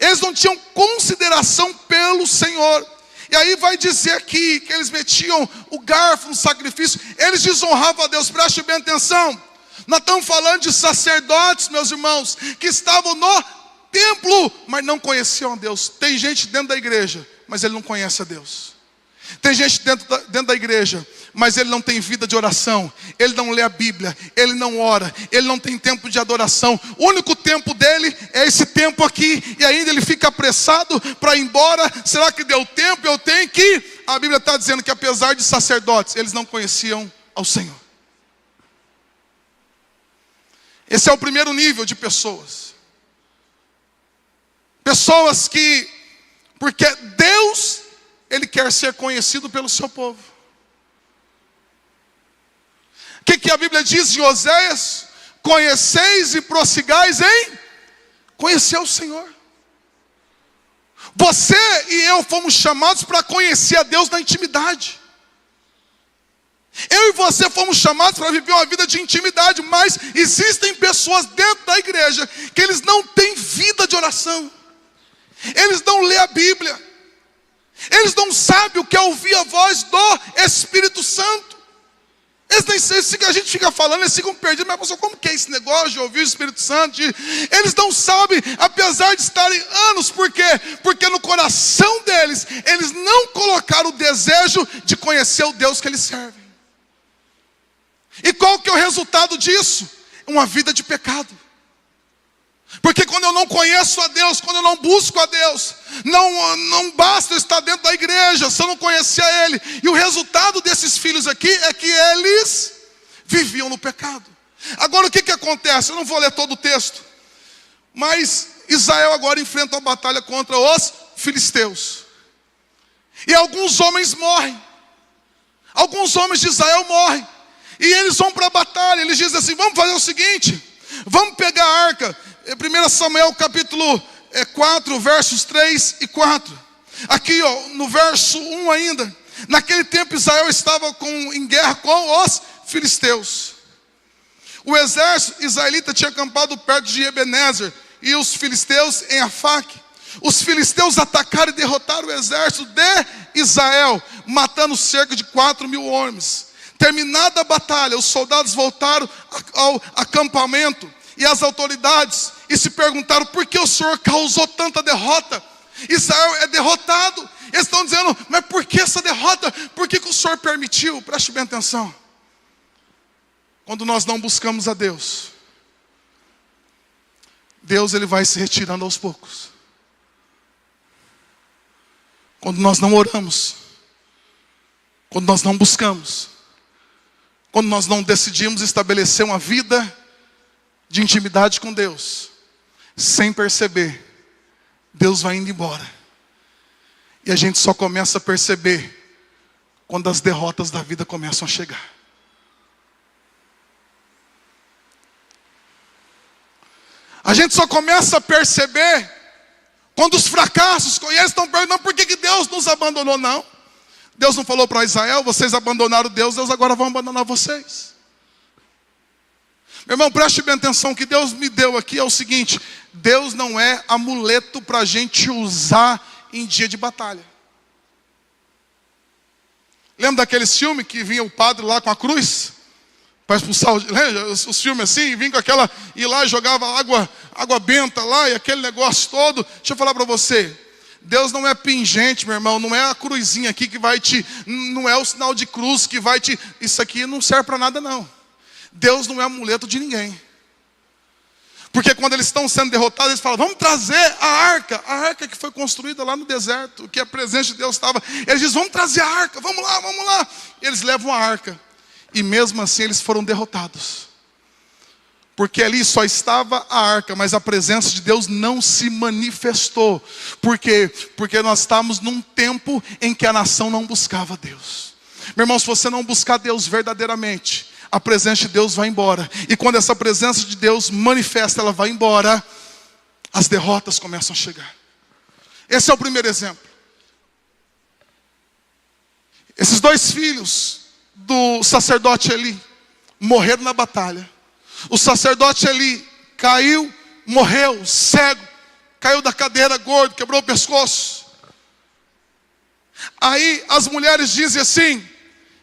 eles não tinham consideração pelo Senhor. E aí vai dizer aqui que eles metiam o garfo no sacrifício, eles desonravam a Deus. Preste bem atenção. Nós estamos falando de sacerdotes, meus irmãos, que estavam no templo, mas não conheciam a Deus. Tem gente dentro da igreja, mas ele não conhece a Deus. Tem gente dentro da igreja, mas ele não tem vida de oração. Ele não lê a Bíblia, ele não ora, ele não tem tempo de adoração. O único tempo dele é esse tempo aqui, e ainda ele fica apressado para ir embora. Será que deu tempo? Eu tenho que ir. A Bíblia está dizendo que apesar de sacerdotes, eles não conheciam ao Senhor. Esse é o primeiro nível de pessoas. Pessoas que, porque Deus, Ele quer ser conhecido pelo seu povo. O que a Bíblia diz em Oséias? Conheceis e prossigais em conhecer o Senhor. Você e eu fomos chamados para conhecer a Deus na intimidade. Eu e você fomos chamados para viver uma vida de intimidade, mas existem pessoas dentro da igreja que eles não têm vida de oração. Eles não lêem a Bíblia. Eles não sabem o que é ouvir a voz do Espírito Santo. Eles nem sei se a gente fica falando, eles ficam perdidos. Mas pastor, como que é esse negócio de ouvir o Espírito Santo? Eles não sabem, apesar de estarem anos. Por quê? Porque no coração deles, eles não colocaram o desejo de conhecer o Deus que eles servem. E qual que é o resultado disso? Uma vida de pecado. Porque quando eu não conheço a Deus, quando eu não busco a Deus, não basta eu estar dentro da igreja se eu não conhecer a Ele. E o resultado desses filhos aqui é que eles viviam no pecado. Agora o que acontece? Eu não vou ler todo o texto, mas Israel agora enfrenta uma batalha contra os filisteus. E alguns homens morrem. Alguns homens de Israel morrem. E eles vão para a batalha. Eles dizem assim: vamos fazer o seguinte, vamos pegar a arca. 1 Samuel capítulo 4, versos 3 e 4. Aqui, ó, no verso 1 ainda. Naquele tempo Israel estava em guerra com os filisteus. O exército israelita tinha acampado perto de Ebenezer e os filisteus em Afaque. Os filisteus atacaram e derrotaram o exército de Israel, matando cerca de 4.000 homens. Terminada a batalha, os soldados voltaram ao acampamento e as autoridades e se perguntaram: por que o Senhor causou tanta derrota? Israel é derrotado. Eles estão dizendo: mas por que essa derrota? Por que o Senhor permitiu? Preste bem atenção. Quando nós não buscamos a Deus, Deus ele vai se retirando aos poucos. Quando nós não oramos, quando nós não buscamos, quando nós não decidimos estabelecer uma vida de intimidade com Deus, sem perceber, Deus vai indo embora. E a gente só começa a perceber quando as derrotas da vida começam a chegar. A gente só começa a perceber quando os fracassos, e eles estão perguntando: por que Deus nos abandonou? Não. Deus não falou para Israel: vocês abandonaram Deus, Deus agora vai abandonar vocês. Meu irmão, preste bem atenção. O que Deus me deu aqui é o seguinte: Deus não é amuleto para a gente usar em dia de batalha. Lembra daqueles filmes que vinha o padre lá com a cruz para expulsar os filmes assim, vinha com aquela, e lá jogava água benta lá, e aquele negócio todo. Deixa eu falar para você, Deus não é pingente, meu irmão. Não é a cruzinha aqui que vai te... Não é o sinal de cruz que vai te... Isso aqui não serve para nada, não. Deus não é amuleto de ninguém. Porque quando eles estão sendo derrotados, eles falam, vamos trazer a arca que foi construída lá no deserto, que a presença de Deus estava. Eles dizem, vamos trazer a arca, vamos lá, vamos lá. E eles levam a arca. E mesmo assim eles foram derrotados. Porque ali só estava a arca, mas a presença de Deus não se manifestou. Por quê? Porque nós estamos num tempo em que a nação não buscava Deus. Meu irmão, se você não buscar Deus verdadeiramente, a presença de Deus vai embora. E quando essa presença de Deus manifesta, ela vai embora, as derrotas começam a chegar. Esse é o primeiro exemplo. Esses 2 filhos do sacerdote Eli morreram na batalha. O sacerdote Eli caiu, morreu, cego, caiu da cadeira, gordo, quebrou o pescoço. Aí as mulheres dizem assim,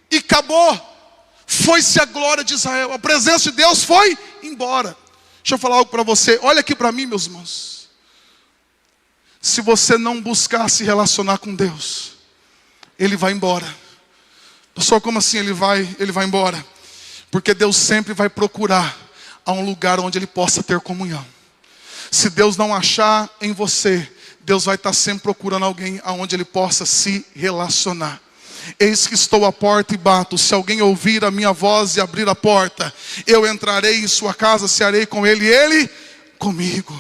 e acabou. Foi-se a glória de Israel. A presença de Deus foi embora. Deixa eu falar algo para você. Olha aqui para mim, meus irmãos. Se você não buscar se relacionar com Deus, Ele vai embora. Pastor, como assim Ele vai embora? Porque Deus sempre vai procurar a um lugar onde Ele possa ter comunhão. Se Deus não achar em você, Deus vai estar sempre procurando alguém aonde Ele possa se relacionar. Eis que estou à porta e bato. Se alguém ouvir a minha voz e abrir a porta, eu entrarei em sua casa, cearei com ele e ele comigo.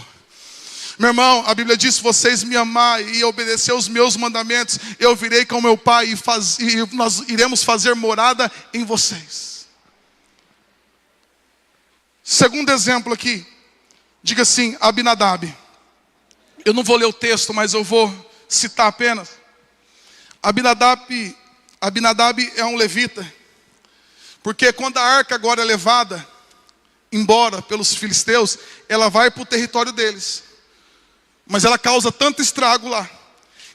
Meu irmão, a Bíblia diz, se vocês me amarem e obedecer os meus mandamentos, eu virei com meu Pai e nós iremos fazer morada em vocês. Segundo exemplo aqui, diga assim, Abinadab. Eu não vou ler o texto, mas eu vou citar apenas. Abinadab é um levita, porque quando a arca agora é levada embora pelos filisteus, ela vai para o território deles, mas ela causa tanto estrago lá,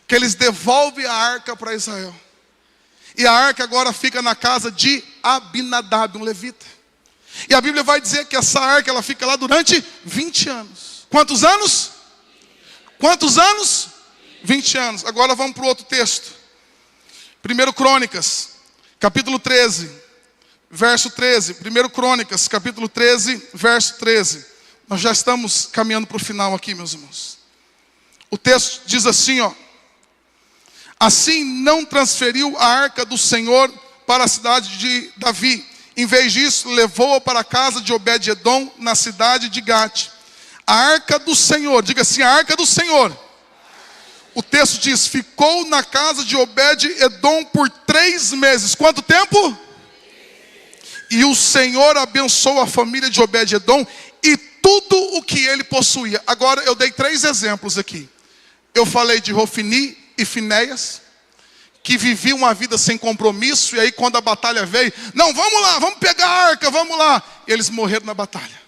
que eles devolvem a arca para Israel, e a arca agora fica na casa de Abinadab, um levita, e a Bíblia vai dizer que essa arca ela fica lá durante 20 anos, quantos anos? 20 anos, agora vamos para o outro texto. 1 Crônicas, capítulo 13, verso 13. 1 Crônicas, capítulo 13, verso 13. Nós já estamos caminhando para o final aqui, meus irmãos. O texto diz assim, ó. Assim não transferiu a arca do Senhor para a cidade de Davi. Em vez disso, levou-a para a casa de Obed-edom, na cidade de Gate. A arca do Senhor, diga assim, a arca do Senhor. O texto diz, ficou na casa de Obed-edom por 3 meses. Quanto tempo? E o Senhor abençoou a família de Obed-edom e tudo o que ele possuía. Agora eu dei 3 exemplos aqui. Eu falei de Hofni e Finéias, que viviam uma vida sem compromisso. E aí quando a batalha veio, não, vamos lá, vamos pegar a arca, vamos lá. E eles morreram na batalha.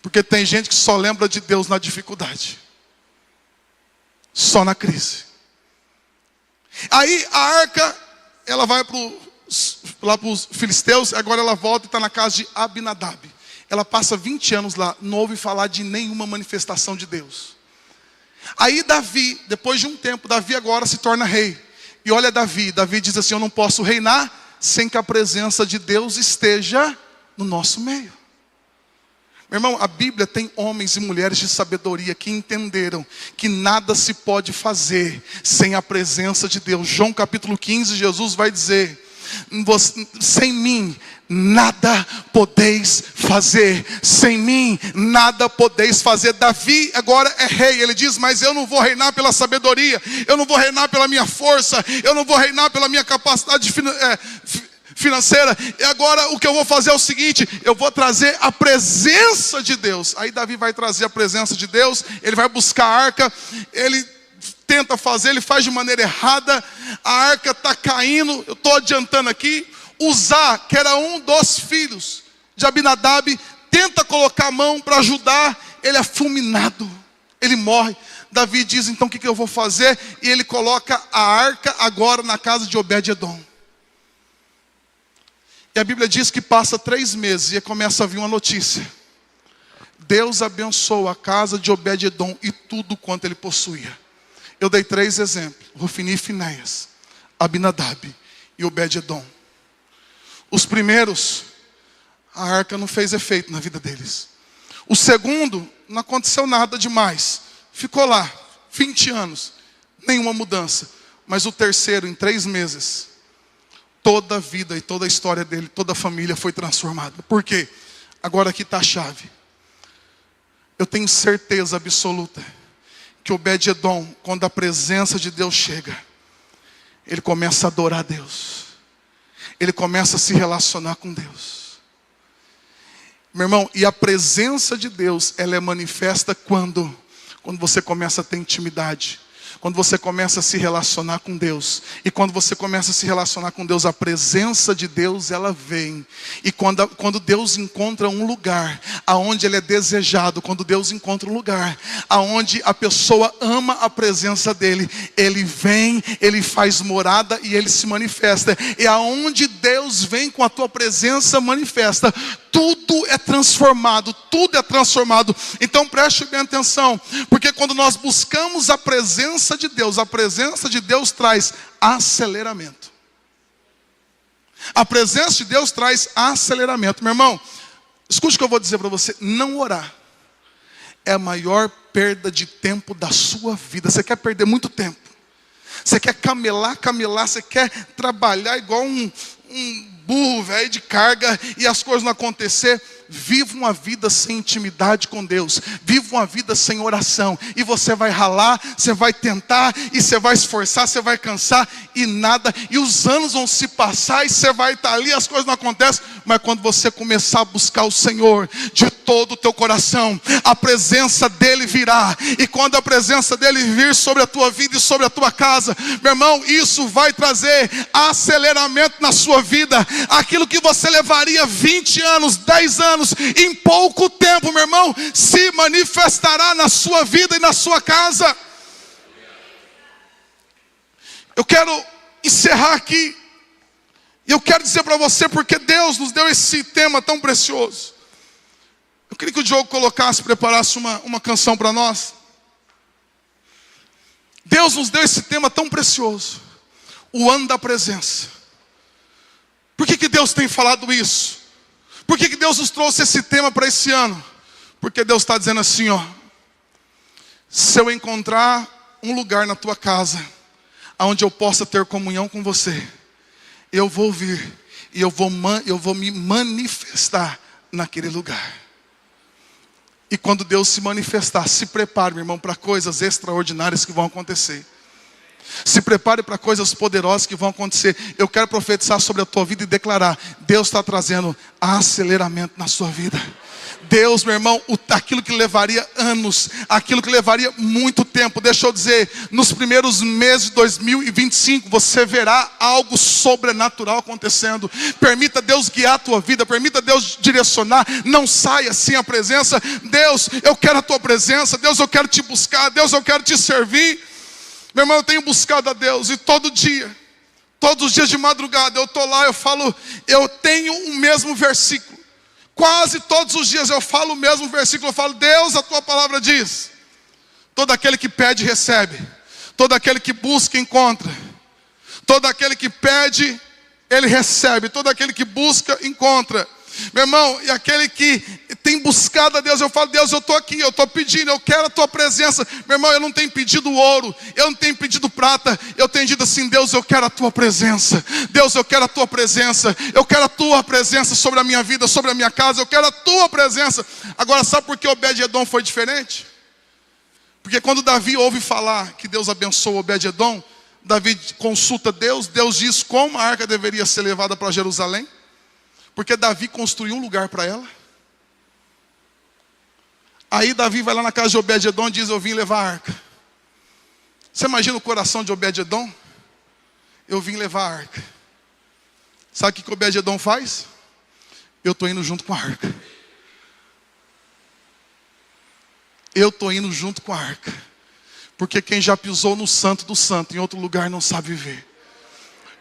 Porque tem gente que só lembra de Deus na dificuldade. Só na crise. Aí a arca, ela vai lá para os filisteus, agora ela volta e está na casa de Abinadab. Ela passa 20 anos lá, não ouve falar de nenhuma manifestação de Deus. Aí Davi, depois de um tempo, Davi agora se torna rei. E olha Davi diz assim, eu não posso reinar sem que a presença de Deus esteja no nosso meio. Meu irmão, a Bíblia tem homens e mulheres de sabedoria que entenderam que nada se pode fazer sem a presença de Deus. João capítulo 15, Jesus vai dizer, sem mim nada podeis fazer, sem mim nada podeis fazer. Davi agora é rei, ele diz, mas eu não vou reinar pela sabedoria, eu não vou reinar pela minha força, eu não vou reinar pela minha capacidade financeira. E agora o que eu vou fazer é o seguinte, eu vou trazer a presença de Deus. Aí Davi vai trazer a presença de Deus, ele vai buscar a arca, ele tenta fazer, ele faz de maneira errada, a arca está caindo, eu estou adiantando aqui. Uzá, que era um dos filhos de Abinadab, tenta colocar a mão para ajudar, ele é fulminado, ele morre. Davi diz, então o que eu vou fazer? E ele coloca a arca agora na casa de Obed-edom. E a Bíblia diz que passa 3 meses e começa a vir uma notícia. Deus abençoou a casa de Obed-edom e tudo quanto ele possuía. Eu dei 3 exemplos: Ofni e Finéias, Abinadab e Obed-edom. Os primeiros, a arca não fez efeito na vida deles. O segundo, não aconteceu nada demais. Ficou lá, 20 anos, nenhuma mudança. Mas o terceiro, em 3 meses, toda a vida e toda a história dele, toda a família foi transformada. Por quê? Agora aqui está a chave. Eu tenho certeza absoluta que Obed-edom, quando a presença de Deus chega, ele começa a adorar a Deus. Ele começa a se relacionar com Deus. Meu irmão, e a presença de Deus, ela é manifesta quando você começa a ter intimidade. Quando você começa a se relacionar com Deus. E quando você começa a se relacionar com Deus, a presença de Deus, ela vem. E quando Deus encontra um lugar aonde ele é desejado, quando Deus encontra um lugar aonde a pessoa ama a presença dele, ele vem, ele faz morada e ele se manifesta. E aonde Deus vem com a tua presença manifesta, tudo é transformado, tudo é transformado. Então preste bem atenção, porque quando nós buscamos a presença de Deus traz aceleramento. A presença de Deus traz aceleramento. Meu irmão, escute o que eu vou dizer para você. Não orar é a maior perda de tempo da sua vida. Você quer perder muito tempo. Você quer camelar, você quer trabalhar igual um burro velho de carga e as coisas não acontecer. Viva uma vida sem intimidade com Deus. Viva uma vida sem oração. E você vai ralar, você vai tentar, e você vai esforçar, você vai cansar, e nada. E os anos vão se passar, e você vai estar ali, as coisas não acontecem. Mas quando você começar a buscar o Senhor de todo o teu coração, a presença dEle virá. E quando a presença dEle vir sobre a tua vida e sobre a tua casa, meu irmão, isso vai trazer aceleramento na sua vida. Aquilo que você levaria 20 anos, 10 anos, em pouco tempo, meu irmão, se manifestará na sua vida e na sua casa. Eu quero encerrar aqui. E eu quero dizer para você, porque Deus nos deu esse tema tão precioso. Eu queria que o Diogo preparasse uma canção para nós. Deus nos deu esse tema tão precioso, o ano da presença. Por que Deus tem falado isso? Por que Deus nos trouxe esse tema para esse ano? Porque Deus está dizendo assim, ó: se eu encontrar um lugar na tua casa onde eu possa ter comunhão com você, eu vou vir e eu vou me manifestar naquele lugar. E quando Deus se manifestar, se prepare, meu irmão, para coisas extraordinárias que vão acontecer. Se prepare para coisas poderosas que vão acontecer. Eu quero profetizar sobre a tua vida e declarar: Deus está trazendo aceleramento na sua vida. Deus, meu irmão, aquilo que levaria anos, aquilo que levaria muito tempo, deixa eu dizer, nos primeiros meses de 2025, você verá algo sobrenatural acontecendo. Permita Deus guiar a tua vida, permita Deus direcionar, não saia sem a presença. Deus, eu quero a tua presença. Deus, eu quero te buscar. Deus, eu quero te servir. Meu irmão, eu tenho buscado a Deus, e todos os dias de madrugada, eu estou lá, eu falo, eu tenho o mesmo versículo. Quase todos os dias eu falo o mesmo versículo. Eu falo: Deus, a tua palavra diz: todo aquele que pede, recebe. Todo aquele que busca, encontra. Todo aquele que pede, ele recebe. Todo aquele que busca, encontra. Meu irmão, e aquele que tem buscado a Deus, eu falo: Deus, eu estou aqui, eu estou pedindo, eu quero a tua presença. Meu irmão, eu não tenho pedido ouro, eu não tenho pedido prata, eu tenho dito assim: Deus, eu quero a tua presença. Deus, eu quero a tua presença. Eu quero a tua presença sobre a minha vida, sobre a minha casa. Eu quero a tua presença. Agora, sabe por que Obed-edom foi diferente? Porque quando Davi ouve falar que Deus abençoou Obed-edom, Davi consulta Deus. Deus diz como a arca deveria ser levada para Jerusalém, porque Davi construiu um lugar para ela. Aí Davi vai lá na casa de Obed-edom e diz: eu vim levar a arca. Você imagina o coração de Obed-edom? Eu vim levar a arca. Sabe o que Obed-edom faz? Eu estou indo junto com a arca. Eu estou indo junto com a arca. Porque quem já pisou no santo do santo em outro lugar não sabe viver.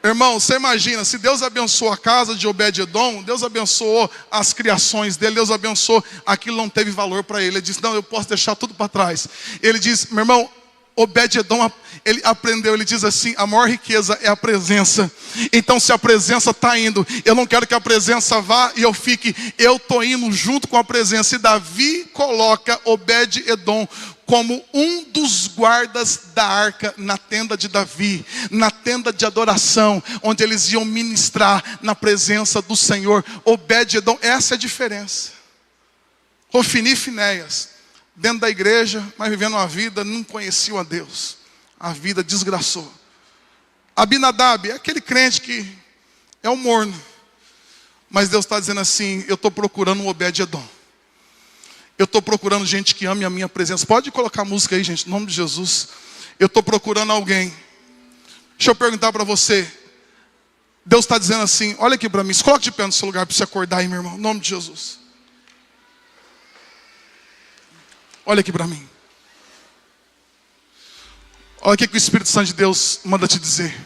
Irmão, você imagina, se Deus abençoou a casa de Obed-edom, Deus abençoou as criações dele, Deus abençoou, aquilo não teve valor para ele. Ele disse, não, eu posso deixar tudo para trás. Ele diz, meu irmão, Obed-edom, ele aprendeu, ele diz assim, a maior riqueza é a presença. Então se a presença está indo, eu não quero que a presença vá e eu fique, eu estou indo junto com a presença. E Davi coloca Obed-edom como um dos guardas da arca na tenda de Davi, na tenda de adoração, onde eles iam ministrar na presença do Senhor. Obed-edom, essa é a diferença. Ofni e Finéias, dentro da igreja, mas vivendo uma vida, não conheciam a Deus. A vida desgraçou. Abinadab é aquele crente que é um morno. Mas Deus está dizendo assim, eu estou procurando um Obed-edom. Eu estou procurando gente que ame a minha presença. Pode colocar a música aí, gente, em nome de Jesus. Eu estou procurando alguém. Deixa eu perguntar para você. Deus está dizendo assim, olha aqui para mim. Se coloque de pé no seu lugar para você acordar aí, meu irmão. Em nome de Jesus. Olha aqui para mim. Olha o que o Espírito Santo de Deus manda te dizer.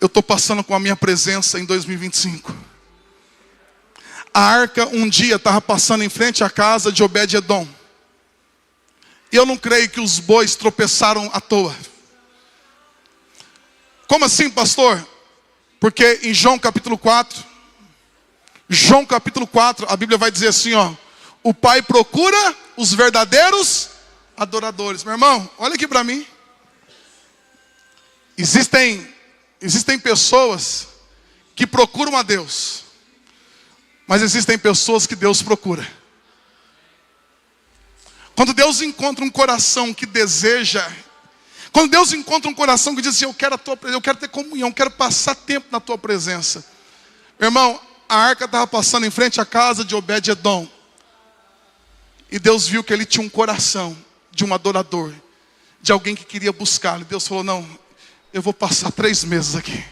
Eu estou passando com a minha presença em 2025. A arca um dia estava passando em frente à casa de Obed-edom. E eu não creio que os bois tropeçaram à toa. Como assim, pastor? Porque em João capítulo 4, a Bíblia vai dizer assim, ó. O Pai procura os verdadeiros adoradores. Meu irmão, olha aqui para mim. Existem pessoas que procuram a Deus. Mas existem pessoas que Deus procura. Quando Deus encontra um coração que deseja, quando Deus encontra um coração que diz assim, eu quero a tua presença, eu quero ter comunhão, eu quero passar tempo na tua presença. Meu irmão, a arca estava passando em frente à casa de Obed-edom. E Deus viu que ele tinha um coração de um adorador, de alguém que queria buscá-lo. E Deus falou, não, eu vou passar 3 meses aqui.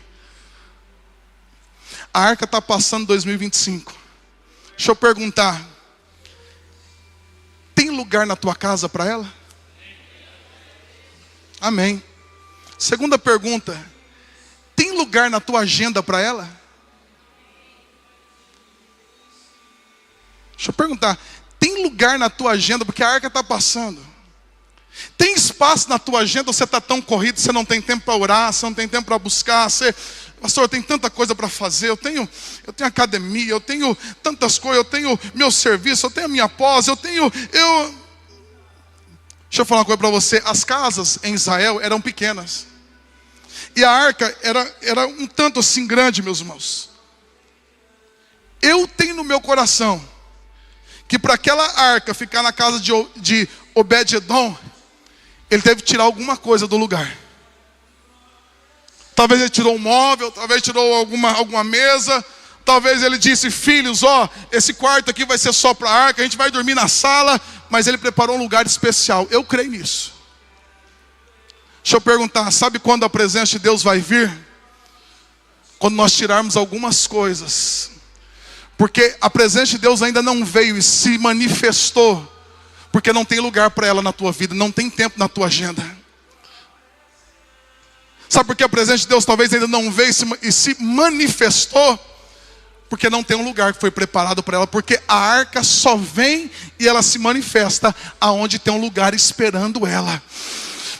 A arca está passando em 2025. Deixa eu perguntar, tem lugar na tua casa para ela? Amém. Segunda pergunta, tem lugar na tua agenda para ela? Deixa eu perguntar, tem lugar na tua agenda, porque a arca está passando. Tem espaço na tua agenda, você está tão corrido, você não tem tempo para orar, você não tem tempo para buscar, pastor, eu tenho tanta coisa para fazer, eu tenho academia, eu tenho tantas coisas, eu tenho meu serviço, eu tenho a minha pós, Deixa eu falar uma coisa para você, as casas em Israel eram pequenas. E a arca era um tanto assim grande, meus irmãos. Eu tenho no meu coração que para aquela arca ficar na casa de Obed-edom, ele teve que tirar alguma coisa do lugar. Talvez ele tirou um móvel, talvez tirou alguma mesa. Talvez ele disse, filhos, esse quarto aqui vai ser só para a arca, a gente vai dormir na sala. Mas ele preparou um lugar especial. Eu creio nisso. Deixa eu perguntar, sabe quando a presença de Deus vai vir? Quando nós tirarmos algumas coisas. Porque a presença de Deus ainda não veio e se manifestou. Porque não tem lugar para ela na tua vida, não tem tempo na tua agenda. Sabe por que a presença de Deus talvez ainda não veio e se manifestou? Porque não tem um lugar que foi preparado para ela. Porque a arca só vem e ela se manifesta aonde tem um lugar esperando ela.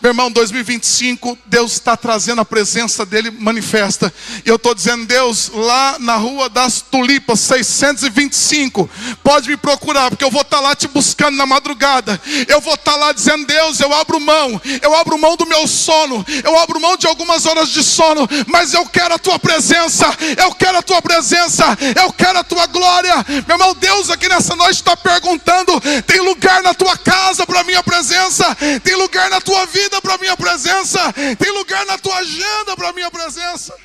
Meu irmão, 2025, Deus está trazendo a presença dele manifesta. E eu estou dizendo, Deus, lá na Rua das Tulipas, 625, pode me procurar, porque eu vou estar lá te buscando na madrugada. Eu vou estar lá dizendo, Deus, eu abro mão do meu sono, eu abro mão de algumas horas de sono, mas eu quero a tua presença, eu quero a tua presença, eu quero a tua glória. Meu irmão, Deus aqui nessa noite está perguntando, tem lugar na tua casa para a minha presença? Tem lugar na tua vida para a minha presença? Tem lugar na tua agenda para a minha presença?